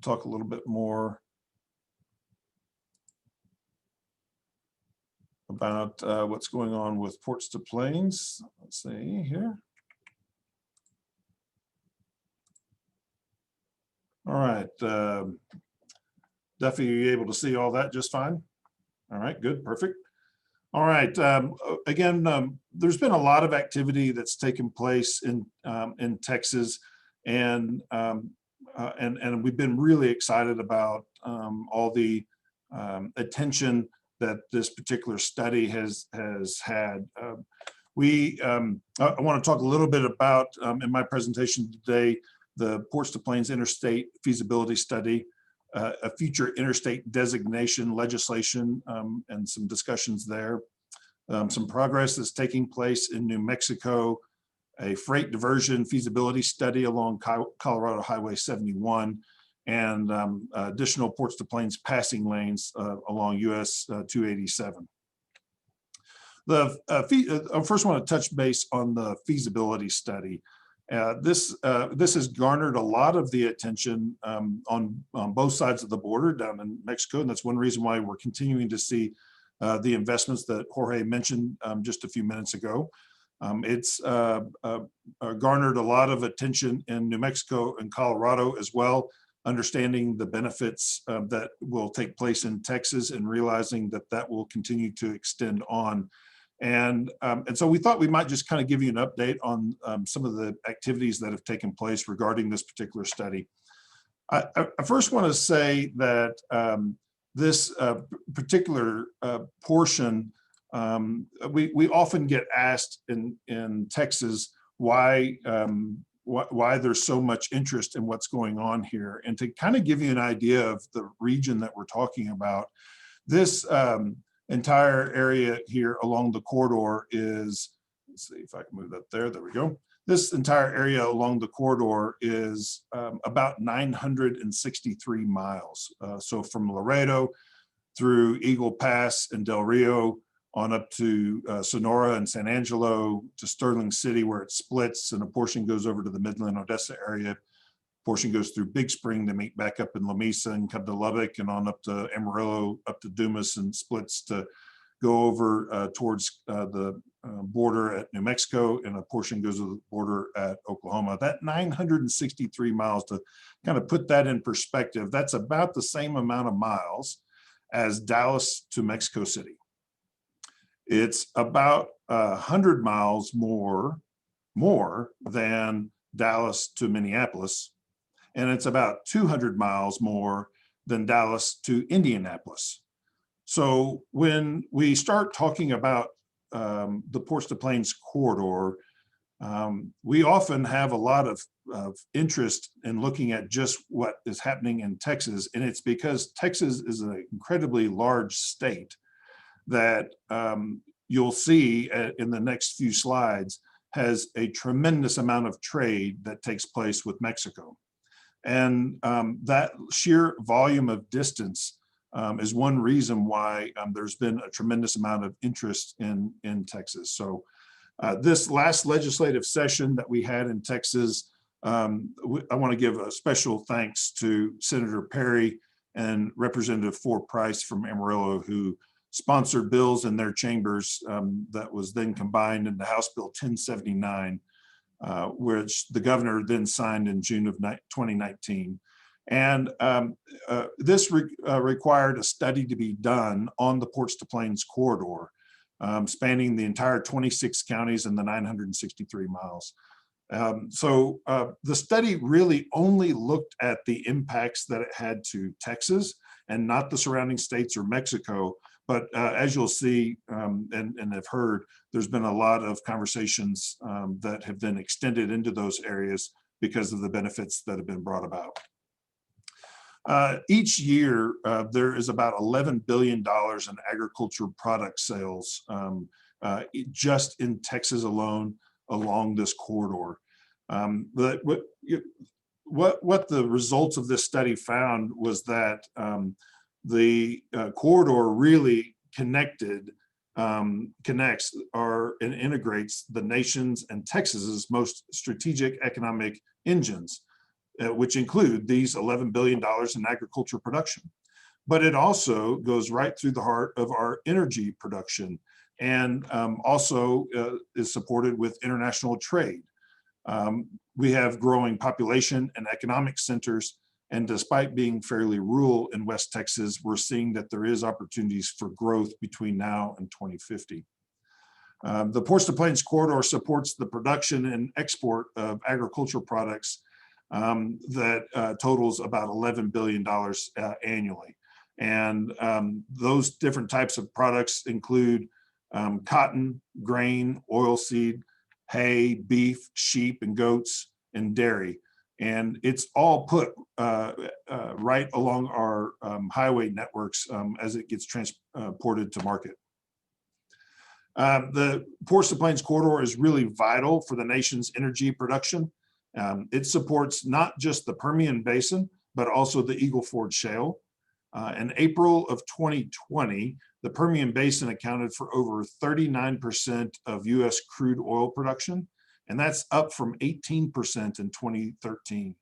talk a little bit more about what's going on with Ports to Plains. Let's see here. All right, Duffy, are you able to see all that just fine? All right, good, perfect. All right. Again, there's been a lot of activity that's taken place in Texas, and we've been really excited about all the attention that this particular study has had. I want to talk a little bit about in my presentation today the Ports to Plains Interstate feasibility study, a future interstate designation legislation, and some discussions there. Some progress that's taking place in New Mexico, a freight diversion feasibility study along Colorado Highway 71, and additional Ports to Plains passing lanes along US 287. I first want to touch base on the feasibility study. This has garnered a lot of the attention on both sides of the border down in Mexico, and that's one reason why we're continuing to see the investments that Jorge mentioned just a few minutes ago. It's garnered a lot of attention in New Mexico and Colorado as well, understanding the benefits that will take place in Texas and realizing that that will continue to extend on. And so we thought we might just kind of give you an update on some of the activities that have taken place regarding this particular study. I first want to say that this particular portion, we often get asked in Texas why there's so much interest in what's going on here. And to kind of give you an idea of the region that we're talking about, this entire area here along the corridor is, let's see if I can move that there we go. This entire area along the corridor is about 963 miles. So from Laredo through Eagle Pass and Del Rio on up to Sonora and San Angelo to Sterling City, where it splits and a portion goes over to the Midland Odessa area. Portion goes through Big Spring to meet back up in La Mesa and come to Lubbock and on up to Amarillo, up to Dumas, and splits to go over towards the border at New Mexico, and a portion goes to the border at Oklahoma. That 963 miles, to kind of put that in perspective, that's about the same amount of miles as Dallas to Mexico City. It's about 100 miles more than Dallas to Minneapolis, and it's about 200 miles more than Dallas to Indianapolis. So when we start talking about the Ports to Plains corridor, we often have a lot of interest in looking at just what is happening in Texas, and it's because Texas is an incredibly large state that you'll see in the next few slides has a tremendous amount of trade that takes place with Mexico. And that sheer volume of distance is one reason why there's been a tremendous amount of interest in Texas. So this last legislative session that we had in Texas, I want to give a special thanks to Senator Perry and Representative Ford Price from Amarillo, who sponsored bills in their chambers that was then combined into House Bill 1079. Which the governor then signed in June of 2019. And this required a study to be done on the Ports to Plains corridor, spanning the entire 26 counties and the 963 miles. So the study really only looked at the impacts that it had to Texas and not the surrounding states or Mexico. But as you'll see and have heard, there's been a lot of conversations that have been extended into those areas because of the benefits that have been brought about. Each year, there is about $11 billion in agriculture product sales just in Texas alone along this corridor. But what the results of this study found was that the corridor really connects and integrates the nation's and Texas's most strategic economic engines, which include these $11 billion in agriculture production. But it also goes right through the heart of our energy production, and also is supported with international trade. We have growing population and economic centers, And despite being fairly rural in West Texas, we're seeing that there is opportunities for growth between now and 2050. The Ports to Plains corridor supports the production and export of agricultural products that totals about $11 billion annually. And those different types of products include cotton, grain, oilseed, hay, beef, sheep and goats, and dairy. And it's all put right along our highway networks as it gets transported to market. The Ports to Plains corridor is really vital for the nation's energy production. It supports not just the Permian Basin, but also the Eagle Ford Shale. In April of 2020, the Permian Basin accounted for over 39% of US crude oil production, and that's up from 18% in 2013.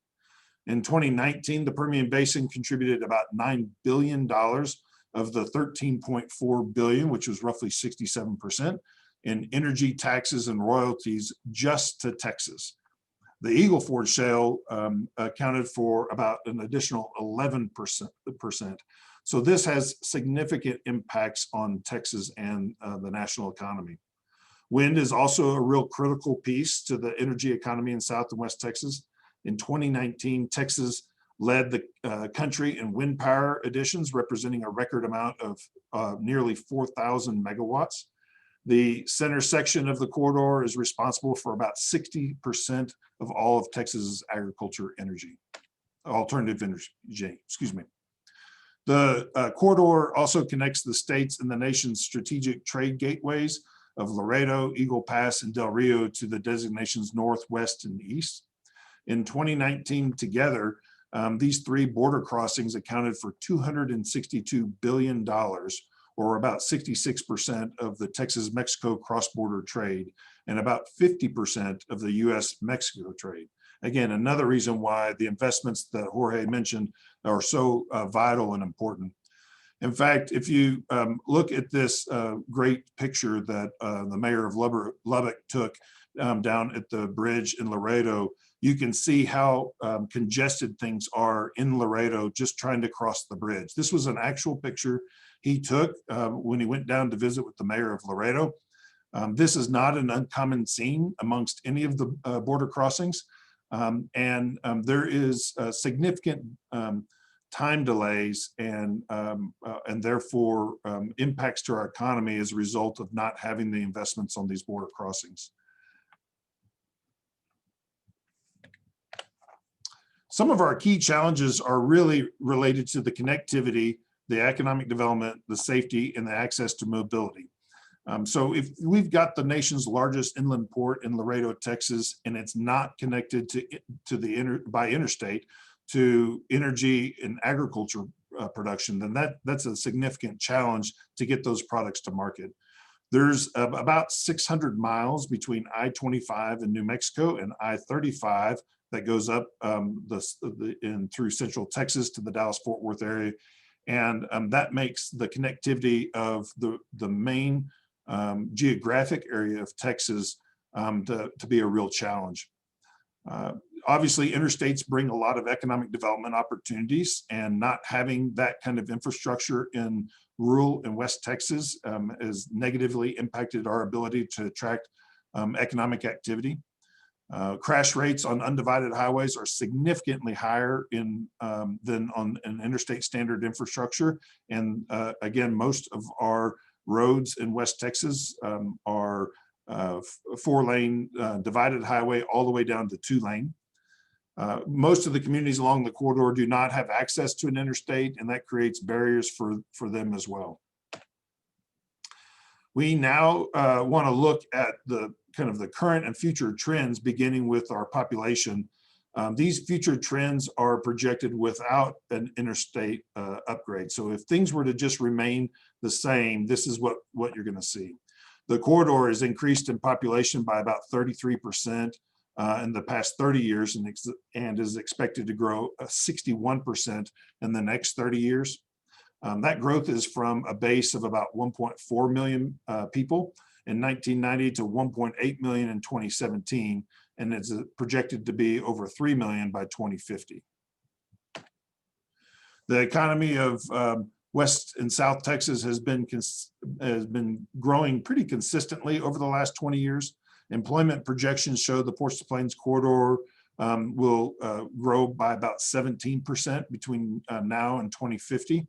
In 2019, the Permian Basin contributed about $9 billion of the $13.4 billion, which was roughly 67%, in energy taxes and royalties just to Texas. The Eagle Ford Shale accounted for about an additional 11%. So this has significant impacts on Texas and the national economy. Wind is also a real critical piece to the energy economy in South and West Texas. In 2019, Texas led the country in wind power additions, representing a record amount of nearly 4,000 megawatts. The center section of the corridor is responsible for about 60% of all of Texas's agriculture energy, alternative energy, excuse me. The corridor also connects the states and the nation's strategic trade gateways of Laredo, Eagle Pass, and Del Rio to the designations North, West, and East. In 2019 together, these three border crossings accounted for $262 billion, or about 66% of the Texas-Mexico cross-border trade, and about 50% of the US-Mexico trade. Again, another reason why the investments that Jorge mentioned are so vital and important. In fact, if you look at this great picture that the mayor of Lubbock took down at the bridge in Laredo, you can see how congested things are in Laredo just trying to cross the bridge. This was an actual picture he took when he went down to visit with the mayor of Laredo. This is not an uncommon scene amongst any of the border crossings. There is significant time delays and therefore impacts to our economy as a result of not having the investments on these border crossings. Some of our key challenges are really related to the connectivity, the economic development, the safety, and the access to mobility. So if we've got the nation's largest inland port in Laredo, Texas, and it's not connected by interstate to energy and agriculture production, then that's a significant challenge to get those products to market. There's about 600 miles between I-25 in New Mexico and I-35 that goes up through central Texas to the Dallas-Fort Worth area. And that makes the connectivity of the main geographic area of Texas to be a real challenge. Obviously, interstates bring a lot of economic development opportunities, and not having that kind of infrastructure in rural and West Texas has negatively impacted our ability to attract economic activity. Crash rates on undivided highways are significantly higher than on an interstate standard infrastructure. And again, most of our roads in West Texas are 4-lane divided highway all the way down to 2-lane. Most of the communities along the corridor do not have access to an interstate, and that creates barriers for them as well. We now want to look at the kind of the current and future trends, beginning with our population. These future trends are projected without an interstate upgrade. So if things were to just remain the same, this is what you're going to see. The corridor has increased in population by about 33% in the past 30 years and is expected to grow 61% in the next 30 years. That growth is from a base of about 1.4 million people in 1990 to 1.8 million in 2017, and it's projected to be over 3 million by 2050. The economy of West and South Texas has been growing pretty consistently over the last 20 years. Employment projections show the Ports to Plains corridor will grow by about 17% between now and 2050.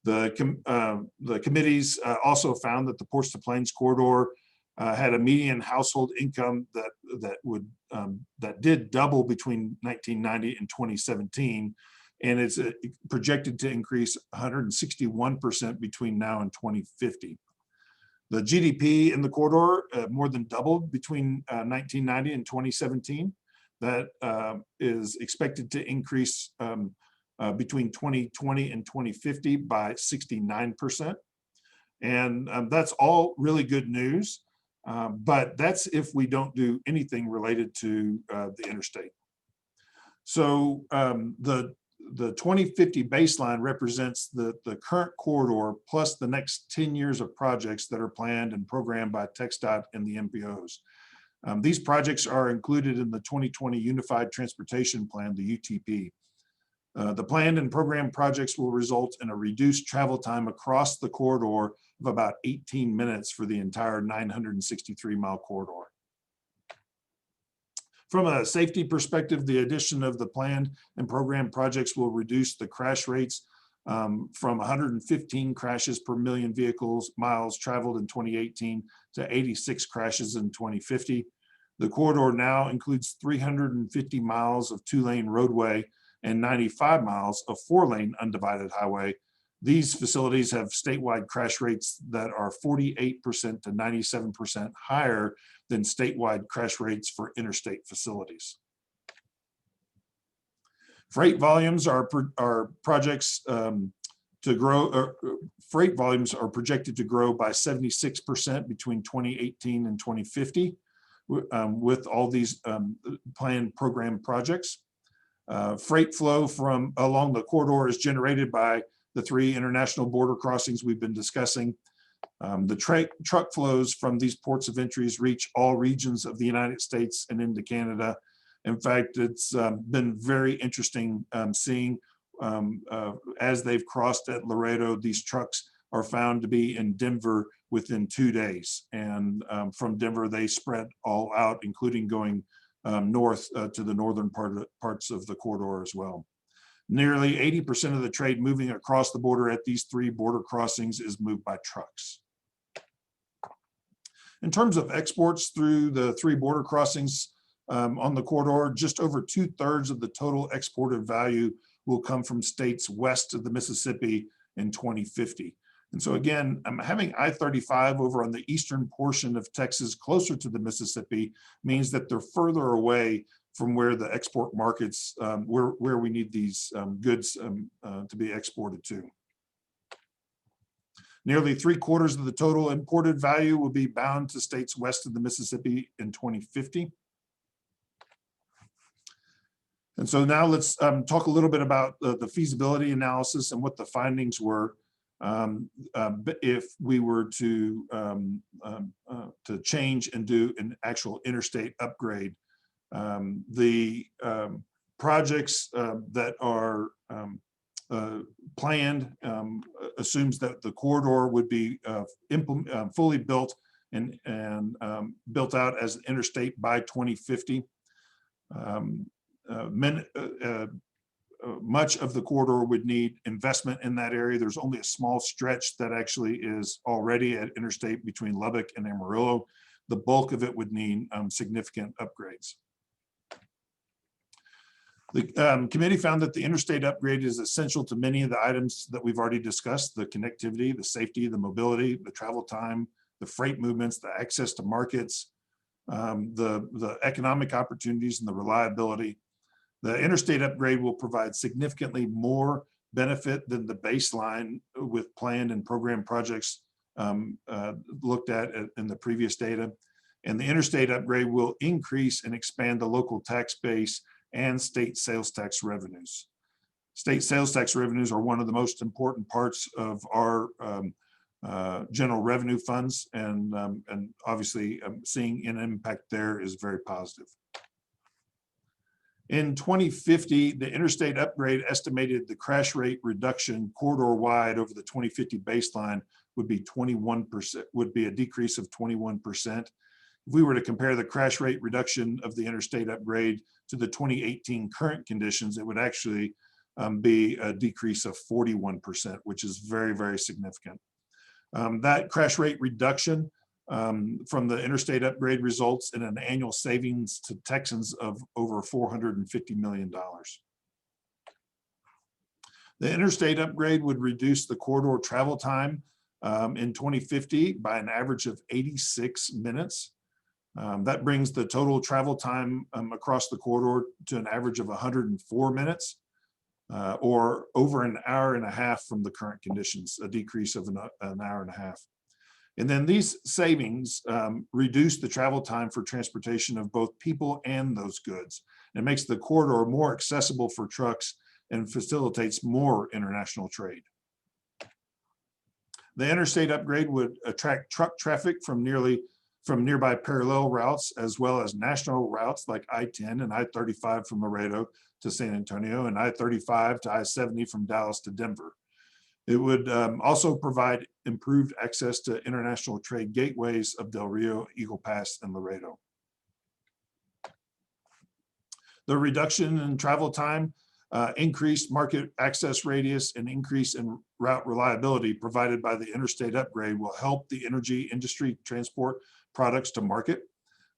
The committees also found that the Ports to Plains corridor had a median household income that did double between 1990 and 2017, and it's projected to increase 161% between now and 2050. The GDP in the corridor more than doubled between 1990 and 2017. That is expected to increase between 2020 and 2050 by 69%. And that's all really good news, but that's if we don't do anything related to the interstate. So the 2050 baseline represents the current corridor plus the next 10 years of projects that are planned and programmed by TxDOT and the MPOs. These projects are included in the 2020 Unified Transportation Plan, the UTP. The planned and programmed projects will result in a reduced travel time across the corridor of about 18 minutes for the entire 963-mile corridor. From a safety perspective, the addition of the planned and programmed projects will reduce the crash rates from 115 crashes per million miles traveled in 2018 to 86 crashes in 2050. The corridor now includes 350 miles of 2-lane roadway and 95 miles of 4-lane undivided highway. These facilities have statewide crash rates that are 48% to 97% higher than statewide crash rates for interstate facilities. Freight volumes are projects to grow. Freight volumes are projected to grow by 76% between 2018 and 2050 with all these planned program projects. Freight flow from along the corridor is generated by the 3 international border crossings we've been discussing. The truck flows from these ports of entries reach all regions of the United States and into Canada. In fact, it's been very interesting seeing as they've crossed at Laredo, these trucks are found to be in Denver within 2 days. And from Denver, they spread all out, including going north to the northern parts of the corridor as well. Nearly 80% of the trade moving across the border at these 3 border crossings is moved by trucks. In terms of exports through the 3 border crossings on the corridor, just over 2/3 of the total exported value will come from states west of the Mississippi in 2050. And so again, having I-35 over on the eastern portion of Texas closer to the Mississippi means that they're further away from where the export markets, where we need these goods to be exported to. Nearly 3/4 of the total imported value will be bound to states west of the Mississippi in 2050. And so now let's talk a little bit about the feasibility analysis and what the findings were if we were to change and do an actual interstate upgrade. The projects that are planned assumes that the corridor would be fully built and built out as an interstate by 2050. Much of the corridor would need investment in that area. There's only a small stretch that actually is already at interstate between Lubbock and Amarillo. The bulk of it would need significant upgrades. The committee found that the interstate upgrade is essential to many of the items that we've already discussed: the connectivity, the safety, the mobility, the travel time, the freight movements, the access to markets, the economic opportunities, and the reliability. The interstate upgrade will provide significantly more benefit than the baseline with planned and programmed projects looked at in the previous data. And the interstate upgrade will increase and expand the local tax base and state sales tax revenues. State sales tax revenues are one of the most important parts of our general revenue funds, and obviously seeing an impact there is very positive. In 2050, the interstate upgrade estimated the crash rate reduction corridor-wide over the 2050 baseline would be 21%, would be a decrease of 21%. If we were to compare the crash rate reduction of the interstate upgrade to the 2018 current conditions, it would actually be a decrease of 41%, which is very, very significant. That crash rate reduction from the interstate upgrade results in an annual savings to Texans of over $450 million. The interstate upgrade would reduce the corridor travel time in 2050 by an average of 86 minutes. That brings the total travel time across the corridor to an average of 104 minutes, or over an hour and a half from the current conditions, a decrease of an hour and a half. And then these savings reduce the travel time for transportation of both people and those goods. It makes the corridor more accessible for trucks and facilitates more international trade. The interstate upgrade would attract truck traffic from nearby parallel routes, as well as national routes like I-10 and I-35 from Laredo to San Antonio, and I-35 to I-70 from Dallas to Denver. It would also provide improved access to international trade gateways of Del Rio, Eagle Pass, and Laredo. The reduction in travel time, increased market access radius, and increase in route reliability provided by the interstate upgrade will help the energy industry transport products to market.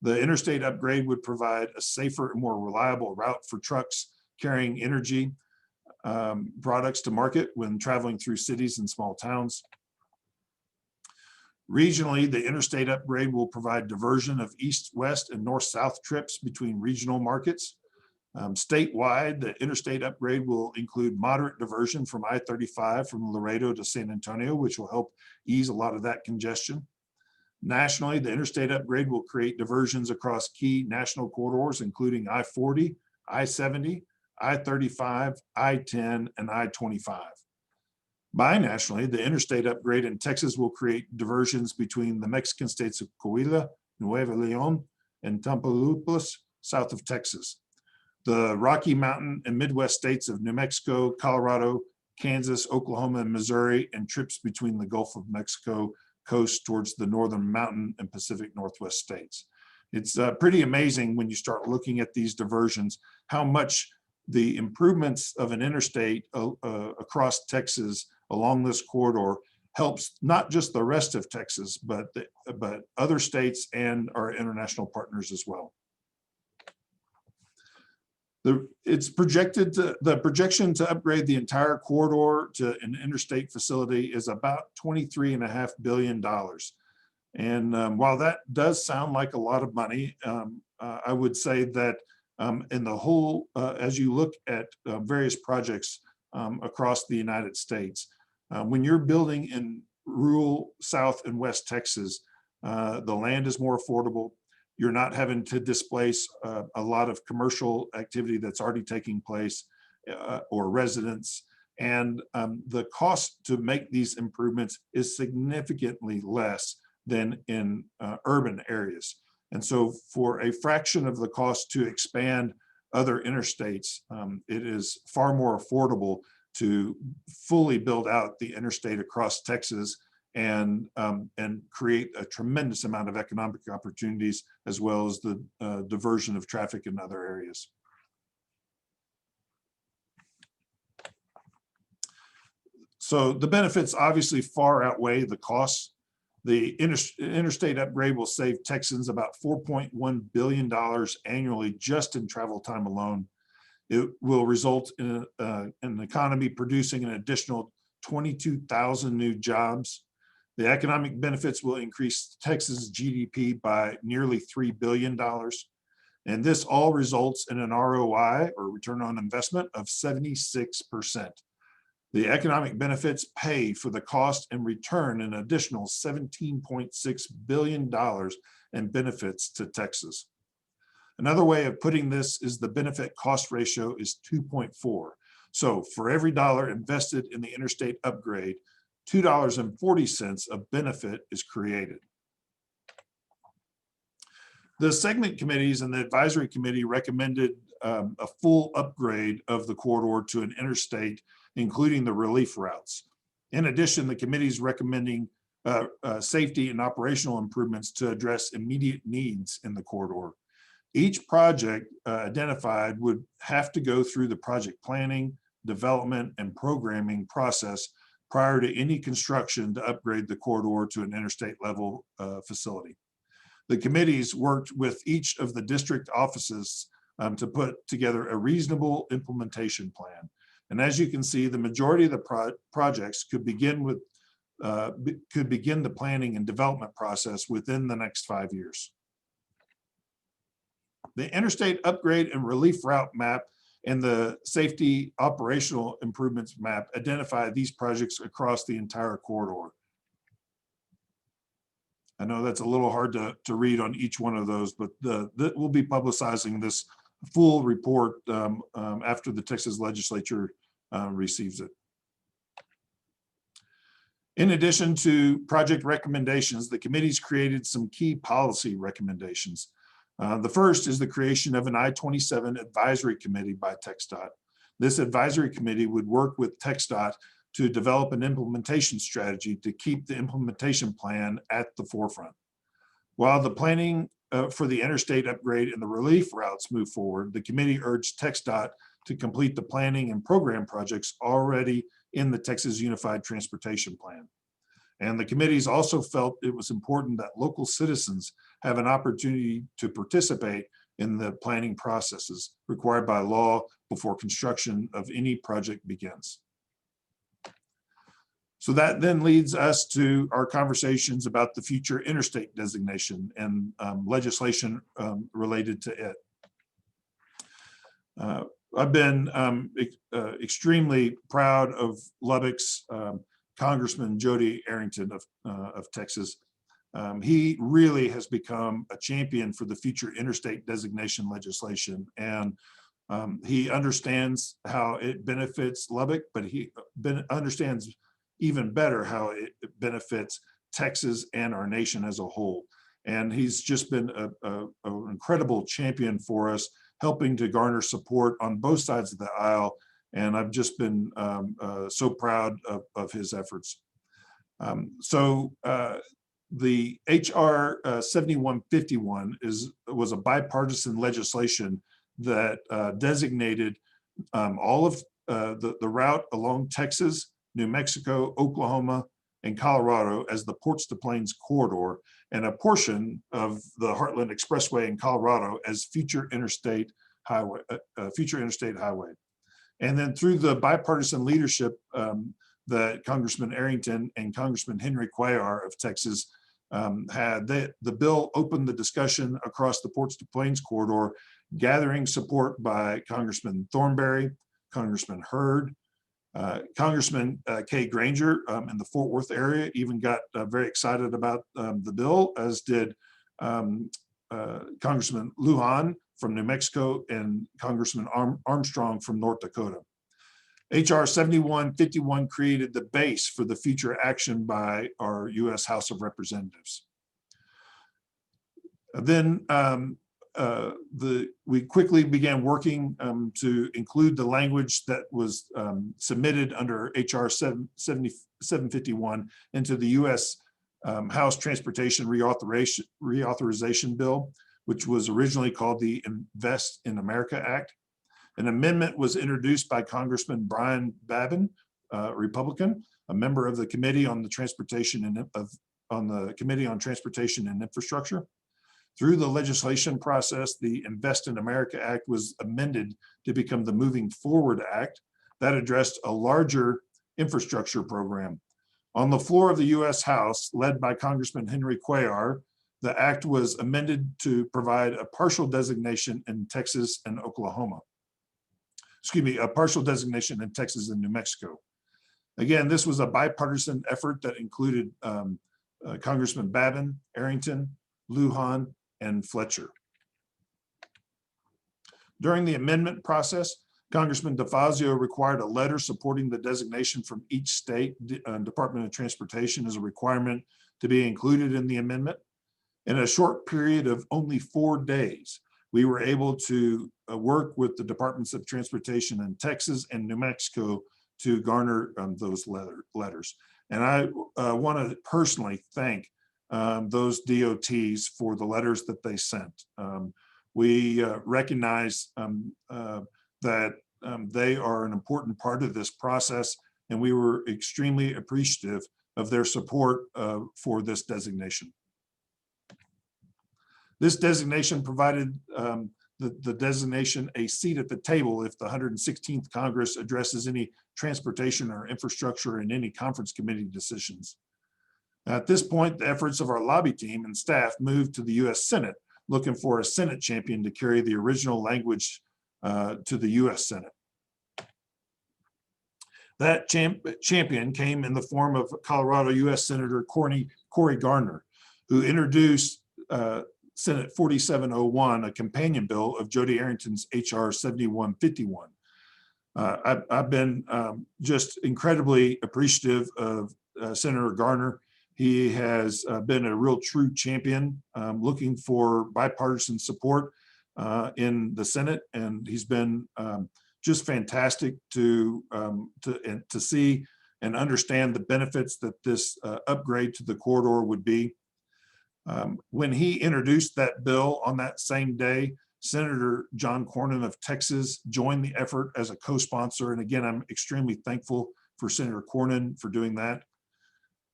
The interstate upgrade would provide a safer and more reliable route for trucks carrying energy products to market when traveling through cities and small towns. Regionally, the interstate upgrade will provide diversion of east-west and north-south trips between regional markets. Statewide, the interstate upgrade will include moderate diversion from I-35 from Laredo to San Antonio, which will help ease a lot of that congestion. Nationally, the interstate upgrade will create diversions across key national corridors, including I-40, I-70, I-35, I-10, and I-25. Binationally, the interstate upgrade in Texas will create diversions between the Mexican states of Coahuila, Nuevo León, and Tamaulipas, south of Texas. The Rocky Mountain and Midwest states of New Mexico, Colorado, Kansas, Oklahoma, and Missouri, and trips between the Gulf of Mexico coast towards the Northern Mountain and Pacific Northwest states. It's pretty amazing when you start looking at these diversions, how much the improvements of an interstate across Texas along this corridor helps not just the rest of Texas, but other states and our international partners as well. It's projected the projection to upgrade the entire corridor to an interstate facility is about $23.5 billion. And while that does sound like a lot of money, I would say that in the whole, as you look at various projects across the United States, when you're building in rural South and West Texas, the land is more affordable. You're not having to displace a lot of commercial activity that's already taking place or residents. And the cost to make these improvements is significantly less than in urban areas. And so for a fraction of the cost to expand other interstates, it is far more affordable to fully build out the interstate across Texas and create a tremendous amount of economic opportunities, as well as the diversion of traffic in other areas. So the benefits obviously far outweigh the costs. The interstate upgrade will save Texans about $4.1 billion annually just in travel time alone. It will result in an economy producing an additional 22,000 new jobs. The economic benefits will increase Texas GDP by nearly $3 billion. And this all results in an ROI, or return on investment, of 76%. The economic benefits pay for the cost and return an additional $17.6 billion in benefits to Texas. Another way of putting this is the benefit cost ratio is 2.4. So for every dollar invested in the interstate upgrade, $2.40 of benefit is created. The segment committees and the advisory committee recommended a full upgrade of the corridor to an interstate, including the relief routes. In addition, the committee is recommending safety and operational improvements to address immediate needs in the corridor. Each project identified would have to go through the project planning, development, and programming process prior to any construction to upgrade the corridor to an interstate level facility. The committees worked with each of the district offices to put together a reasonable implementation plan. And as you can see, the majority of the projects could begin the planning and development process within the next 5 years. The interstate upgrade and relief route map and the safety operational improvements map identify these projects across the entire corridor. I know that's a little hard to read on each one of those, but we'll be publicizing this full report after the Texas legislature receives it. In addition to project recommendations, the committee's created some key policy recommendations. The first is the creation of an I-27 advisory committee by TxDOT. This advisory committee would work with TxDOT to develop an implementation strategy to keep the implementation plan at the forefront. While the planning for the interstate upgrade and the relief routes move forward, the committee urged TxDOT to complete the planning and program projects already in the Texas Unified Transportation Plan. And the committees also felt it was important that local citizens have an opportunity to participate in the planning processes required by law before construction of any project begins. So that then leads us to our conversations about the future interstate designation and legislation related to it. I've been extremely proud of Lubbock's Congressman Jody Arrington of Texas. He really has become a champion for the future interstate designation legislation, and he understands how it benefits Lubbock, but he understands even better how it benefits Texas and our nation as a whole. And he's just been an incredible champion for us, helping to garner support on both sides of the aisle. And I've just been so proud of his efforts. The HR 7151 was a bipartisan legislation that designated all of the route along Texas, New Mexico, Oklahoma, and Colorado as the Ports to Plains corridor, and a portion of the Heartland Expressway in Colorado as future interstate highway. And then through the bipartisan leadership that Congressman Arrington and Congressman Henry Cuellar of Texas had, the bill opened the discussion across the Ports to Plains corridor, gathering support by Congressman Thornberry, Congressman Hurd, Congressman Kay Granger in the Fort Worth area even got very excited about the bill, as did Congressman Lujan from New Mexico and Congressman Armstrong from North Dakota. HR 7151 created the base for the future action by our U.S. House of Representatives. Then we quickly began working to include the language that was submitted under HR 751 into the U.S. House Transportation Reauthorization Bill, which was originally called the Invest in America Act. An amendment was introduced by Congressman Brian Babin, Republican, a member of the Committee on the Transportation and Infrastructure. Through the legislation process, the Invest in America Act was amended to become the Moving Forward Act that addressed a larger infrastructure program. On the floor of the U.S. House, led by Congressman Henry Cuellar, the act was amended to provide a partial designation in Texas and Oklahoma. Excuse me, a partial designation in Texas and New Mexico. Again, this was a bipartisan effort that included Congressman Babin, Arrington, Lujan, and Fletcher. During the amendment process, Congressman DeFazio required a letter supporting the designation from each state Department of Transportation as a requirement to be included in the amendment. In a short period of only 4 days, we were able to work with the Departments of Transportation in Texas and New Mexico to garner those letters. And I want to personally thank those DOTs for the letters that they sent. We recognize that they are an important part of this process, and we were extremely appreciative of their support for this designation. This designation provided the designation a seat at the table if the 116th Congress addresses any transportation or infrastructure in any conference committee decisions. At this point, the efforts of our lobby team and staff moved to the US Senate, looking for a Senate champion to carry the original language to the US Senate. That champion came in the form of Colorado US Senator Cory Gardner, who introduced Senate 4701, a companion bill of Jody Arrington's HR 7151. I've been just incredibly appreciative of Senator Gardner. He has been a real true champion, looking for bipartisan support in the Senate, and he's been just fantastic to see and understand the benefits that this upgrade to the corridor would be. When he introduced that bill on that same day, Senator John Cornyn of Texas joined the effort as a co-sponsor. And again, I'm extremely thankful for Senator Cornyn for doing that.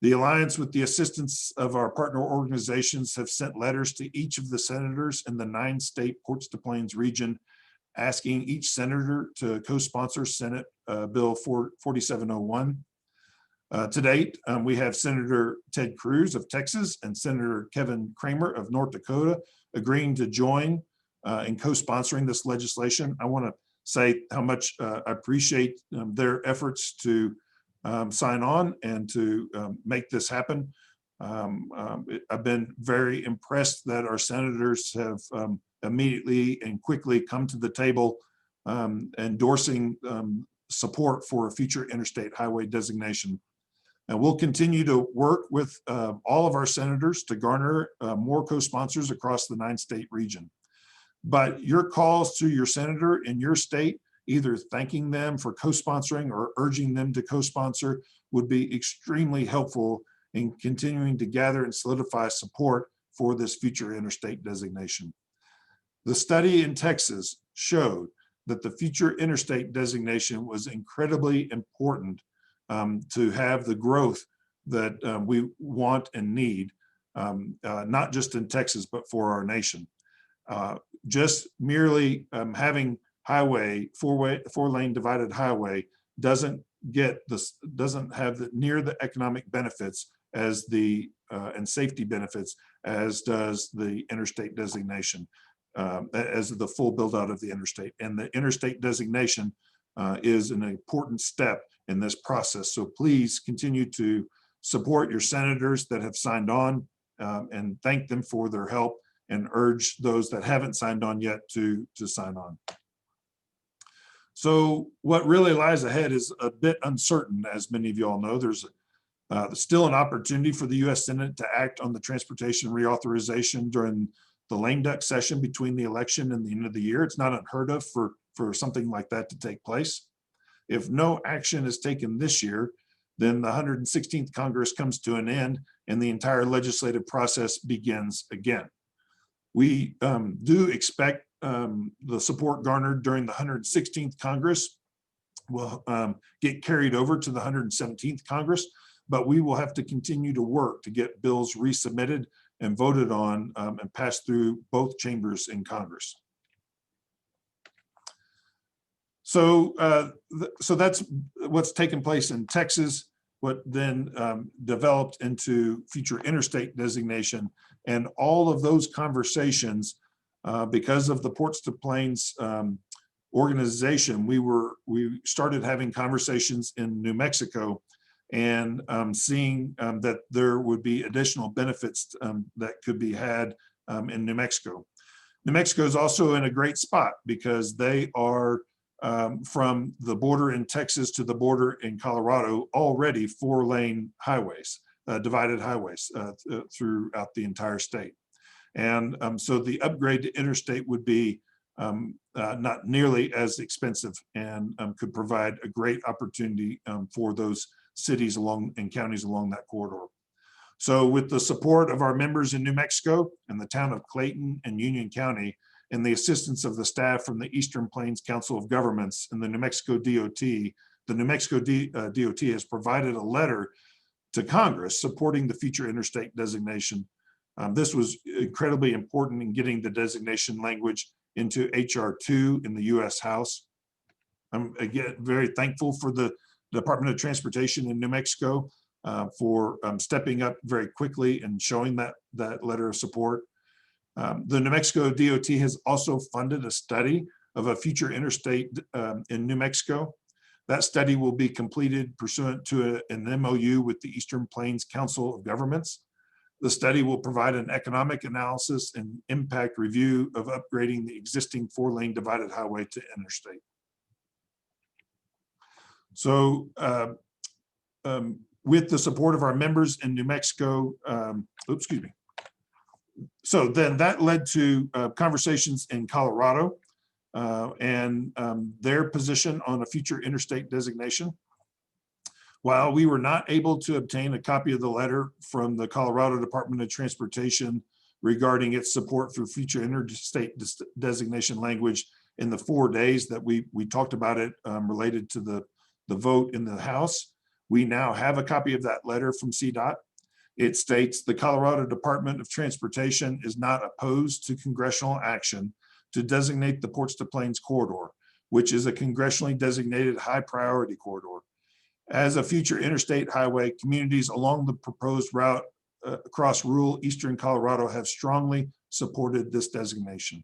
The Alliance, with the assistance of our partner organizations, have sent letters to each of the senators in the 9-state Ports to Plains region, asking each senator to co-sponsor Senate Bill 4701. To date, we have Senator Ted Cruz of Texas and Senator Kevin Kramer of North Dakota agreeing to join in co-sponsoring this legislation. I want to say how much I appreciate their efforts to sign on and to make this happen. I've been very impressed that our senators have immediately and quickly come to the table endorsing support for a future interstate highway designation. And we'll continue to work with all of our senators to garner more co-sponsors across the 9-state region. But your calls to your senator in your state, either thanking them for co-sponsoring or urging them to co-sponsor, would be extremely helpful in continuing to gather and solidify support for this future interstate designation. The study in Texas showed that the future interstate designation was incredibly important to have the growth that we want and need, not just in Texas, but for our nation. Just merely having highway, four-lane divided highway doesn't have near the economic benefits as the and safety benefits as does the interstate designation, as the full build out of the interstate. And the interstate designation is an important step in this process. So please continue to support your senators that have signed on and thank them for their help, and urge those that haven't signed on yet to sign on. So what really lies ahead is a bit uncertain, as many of you all know. There's still an opportunity for the US Senate to act on the transportation reauthorization during the lame duck session between the election and the end of the year. It's not unheard of for something like that to take place. If no action is taken this year, then the 116th Congress comes to an end and the entire legislative process begins again. We do expect the support garnered during the 116th Congress will get carried over to the 117th Congress, but we will have to continue to work to get bills resubmitted and voted on and passed through both chambers in Congress. So that's what's taken place in Texas, what then developed into future interstate designation. And all of those conversations, because of the Ports to Plains organization, we started having conversations in New Mexico and seeing that there would be additional benefits that could be had in New Mexico. New Mexico is also in a great spot because they are from the border in Texas to the border in Colorado, already 4-lane highways, divided highways throughout the entire state. And so the upgrade to Interstate would be not nearly as expensive and could provide a great opportunity for those cities along and counties along that corridor. So with the support of our members in New Mexico and the town of Clayton and Union County, and the assistance of the staff from the Eastern Plains Council of Governments and the New Mexico DOT, the New Mexico DOT has provided a letter to Congress supporting the future interstate designation. This was incredibly important in getting the designation language into HR 2 in the US House. I'm again very thankful for the Department of Transportation in New Mexico for stepping up very quickly and showing that letter of support. The New Mexico DOT has also funded a study of a future interstate in New Mexico. That study will be completed pursuant to an MOU with the Eastern Plains Council of Governments. The study will provide an economic analysis and impact review of upgrading the existing 4-lane divided highway to interstate. So with the support of our members in New Mexico, excuse me. So then that led to conversations in Colorado and their position on a future interstate designation. While we were not able to obtain a copy of the letter from the Colorado Department of Transportation regarding its support for future interstate designation language in the 4 days that we talked about it related to the vote in the House, we now have a copy of that letter from CDOT. It states the Colorado Department of Transportation is not opposed to congressional action to designate the Ports to Plains corridor, which is a congressionally designated high priority corridor. As a future interstate highway, communities along the proposed route across rural eastern Colorado have strongly supported this designation.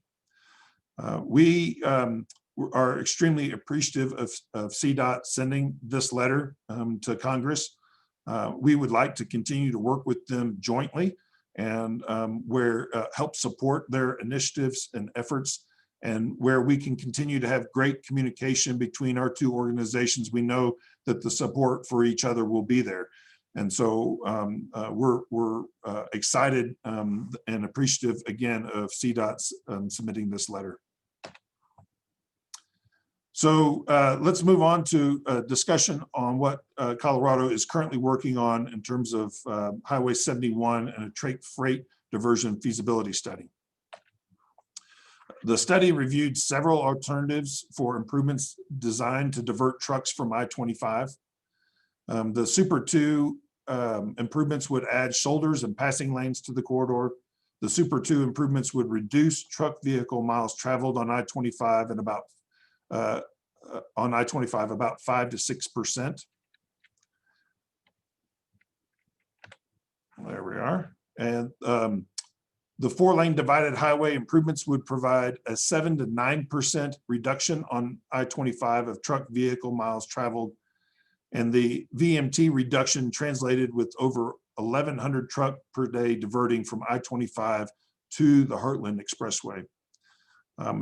We are extremely appreciative of CDOT sending this letter to Congress. We would like to continue to work with them jointly and help support their initiatives and efforts, and where we can continue to have great communication between our two organizations. We know that the support for each other will be there. And so we're excited and appreciative again of CDOT submitting this letter. So let's move on to a discussion on what Colorado is currently working on in terms of Highway 71 and a freight diversion feasibility study. The study reviewed several alternatives for improvements designed to divert trucks from I-25. The Super 2 improvements would add shoulders and passing lanes to the corridor. The Super 2 improvements would reduce truck vehicle miles traveled on I-25 and about 5 to 6%. There we are. And the 4-lane divided highway improvements would provide a 7 to 9% reduction on I-25 of truck vehicle miles traveled. And the VMT reduction translated with over 1,100 truck per day diverting from I-25 to the Heartland Expressway.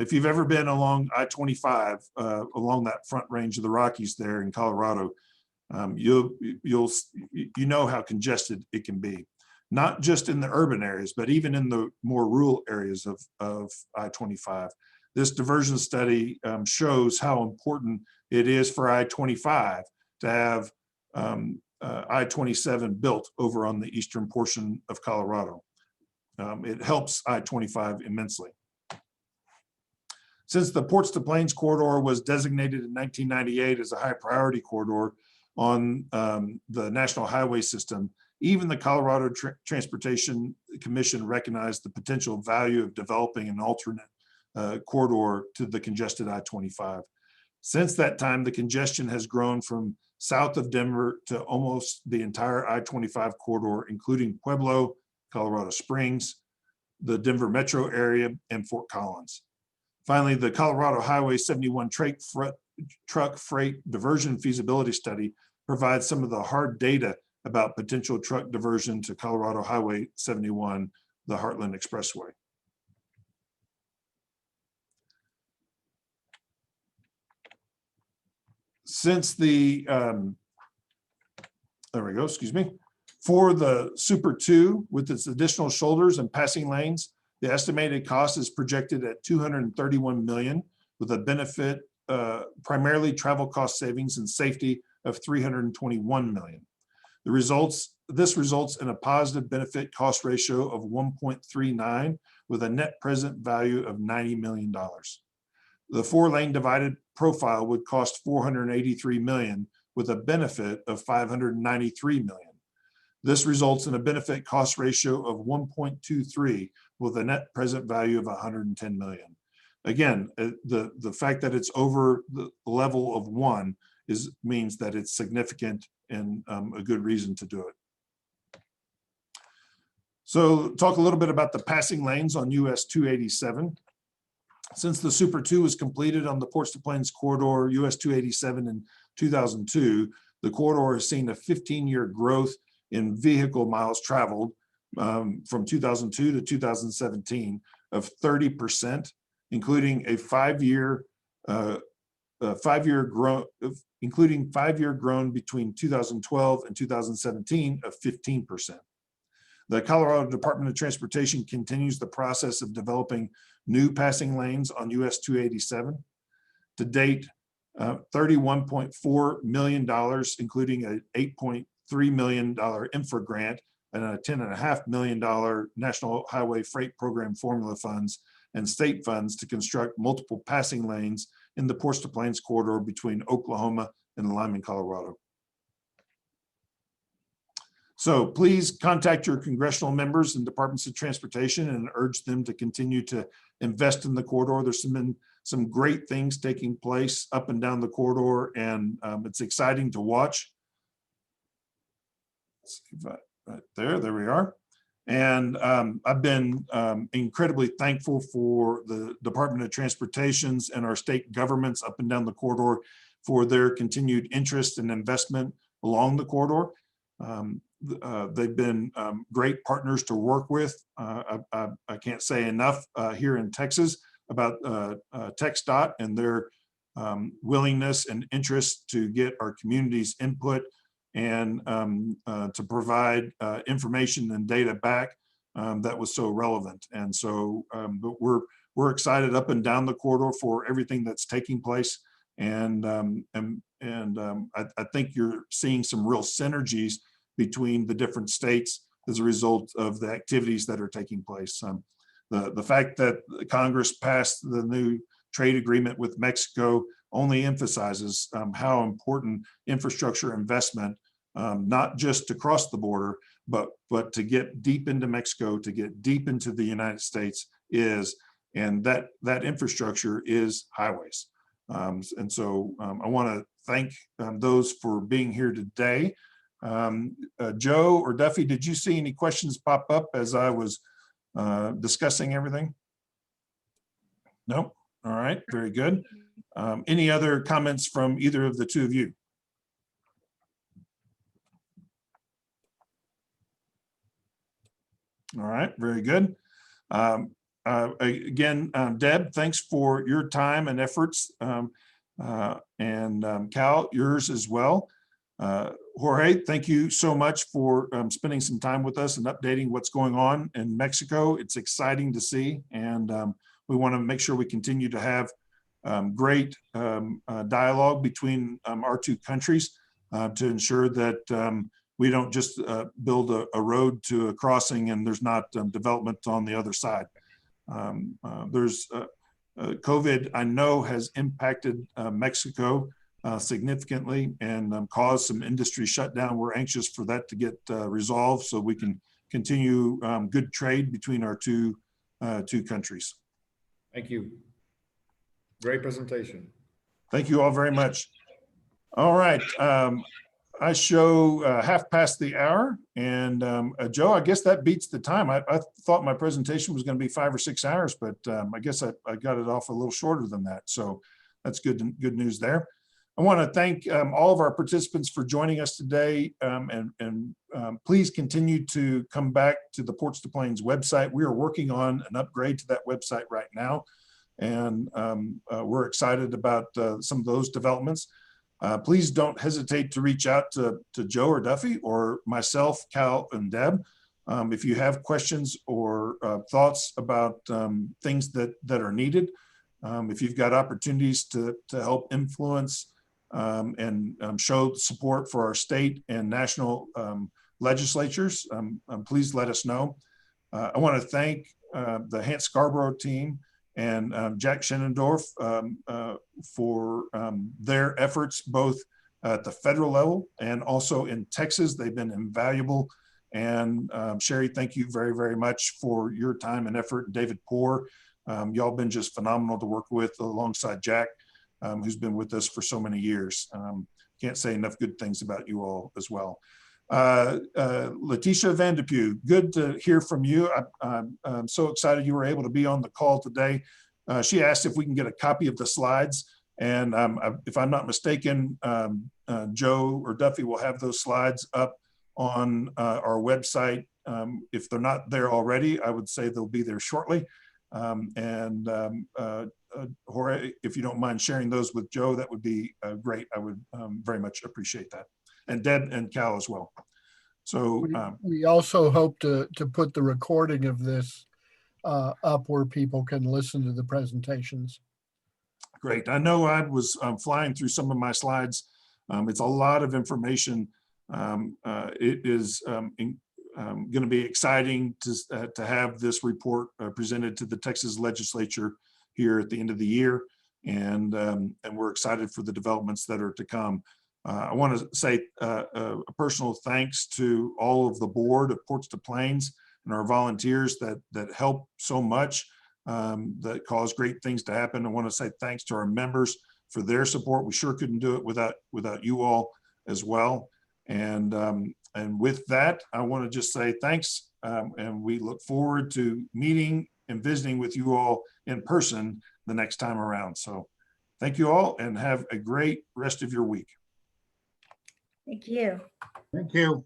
If you've ever been along I-25, along that front range of the Rockies there in Colorado, you know how congested it can be. Not just in the urban areas, but even in the more rural areas of I-25. This diversion study shows how important it is for I-25 to have I-27 built over on the eastern portion of Colorado. It helps I-25 immensely. Since the Ports to Plains corridor was designated in 1998 as a high priority corridor on the National Highway System, even the Colorado Transportation Commission recognized the potential value of developing an alternate corridor to the congested I-25. Since that time, the congestion has grown from south of Denver to almost the entire I-25 corridor, including Pueblo, Colorado Springs, the Denver metro area, and Fort Collins. Finally, the Colorado Highway 71 truck freight diversion feasibility study provides some of the hard data about potential truck diversion to Colorado Highway 71, the Heartland Expressway. Since the, there we go, excuse me. For the Super 2 with its additional shoulders and passing lanes, The estimated cost is projected at $231 million, with a benefit primarily travel cost savings and safety of $321 million. This results in a positive benefit cost ratio of 1.39 with a net present value of $90 million. The 4-lane divided profile would cost $483 million with a benefit of $593 million. This results in a benefit cost ratio of 1.23 with a net present value of $110 million. Again, the fact that it's over the level of 1 means that it's significant and a good reason to do it. So talk a little bit about the passing lanes on US 287. Since the Super 2 was completed on the Ports to Plains corridor, US 287 in 2002, the corridor has seen a 15-year growth in vehicle miles traveled from 2002 to 2017 of 30%, including a 5-year growth between 2012 and 2017 of 15%. The Colorado Department of Transportation continues the process of developing new passing lanes on US 287. To date, $31.4 million, including an $8.3 million infra grant and a $10.5 million National Highway Freight Program formula funds and state funds to construct multiple passing lanes in the Ports to Plains corridor between Oklahoma and Lyman, Colorado. So please contact your congressional members and departments of transportation and urge them to continue to invest in the corridor. There's been some great things taking place up and down the corridor, and it's exciting to watch. Let's see if right there we are. And I've been incredibly thankful for the Department of Transportation's and our state governments up and down the corridor for their continued interest and investment along the corridor. They've been great partners to work with. I can't say enough here in Texas about TxDOT and their willingness and interest to get our community's input and to provide information and data back that was so relevant. And so but we're excited up and down the corridor for everything that's taking place. And I think you're seeing some real synergies between the different states as a result of the activities that are taking place. The fact that Congress passed the new trade agreement with Mexico only emphasizes how important infrastructure investment, not just to cross the border, but to get deep into Mexico, to get deep into the United States is, and that infrastructure is highways. And so I want to thank those for being here today. Joe or Duffy, did you see any questions pop up as I was discussing everything? No? All right, very good. Any other comments from either of the two of you? All right, very good. Again, Deb, thanks for your time and efforts, and Cal, yours as well. Jorge, thank you so much for spending some time with us and updating what's going on in Mexico. It's exciting to see, and we want to make sure we continue to have great dialogue between our two countries to ensure that we don't just build a road to a crossing and there's not development on the other side. COVID, I know, has impacted Mexico significantly and caused some industry shutdown. We're anxious for that to get resolved so we can continue good trade between our two countries. Thank you. Great presentation. Thank you all very much. All right. I show 1:30, and Joe, I guess that beats the time. I thought my presentation was going to be 5 or 6 hours, but I guess I got it off a little shorter than that. So that's good news there. I want to thank all of our participants for joining us today, and please continue to come back to the Ports to Plains website. We are working on an upgrade to that website right now, and we're excited about some of those developments. Please don't hesitate to reach out to Joe or Duffy or myself, Cal, and Deb. If you have questions or thoughts about things that are needed, if you've got opportunities to help influence and show support for our state and national legislatures, please let us know. I want to thank the Hans Scarborough team and Jack Shenendorf for their efforts both at the federal level and also in Texas. They've been invaluable. And Sherry, thank you very, very much for your time and effort. David Poore, y'all been just phenomenal to work with alongside Jack, who's been with us for so many years. Can't say enough good things about you all as well. Letitia Vandepew, good to hear from you. I'm so excited you were able to be on the call today. She asked if we can get a copy of the slides. And if I'm not mistaken, Joe or Duffy will have those slides up on our website. If they're not there already, I would say they'll be there shortly. Jorge, if you don't mind sharing those with Joe, that would be great. I would very much appreciate that. And Deb and Cal as well. So we also hope to put the recording of this up where people can listen to the presentations. Great. I know I was flying through some of my slides. It's a lot of information. It is going to be exciting to have this report presented to the Texas legislature here at the end of the year. And we're excited for the developments that are to come. I want to say a personal thanks to all of the board of Ports to Plains and our volunteers that help so much, that cause great things to happen. I want to say thanks to our members for their support. We sure couldn't do it without you all as well. And with that, I want to just say thanks. And we look forward to meeting and visiting with you all in person the next time around. So thank you all and have a great rest of your week. Thank you. Thank you.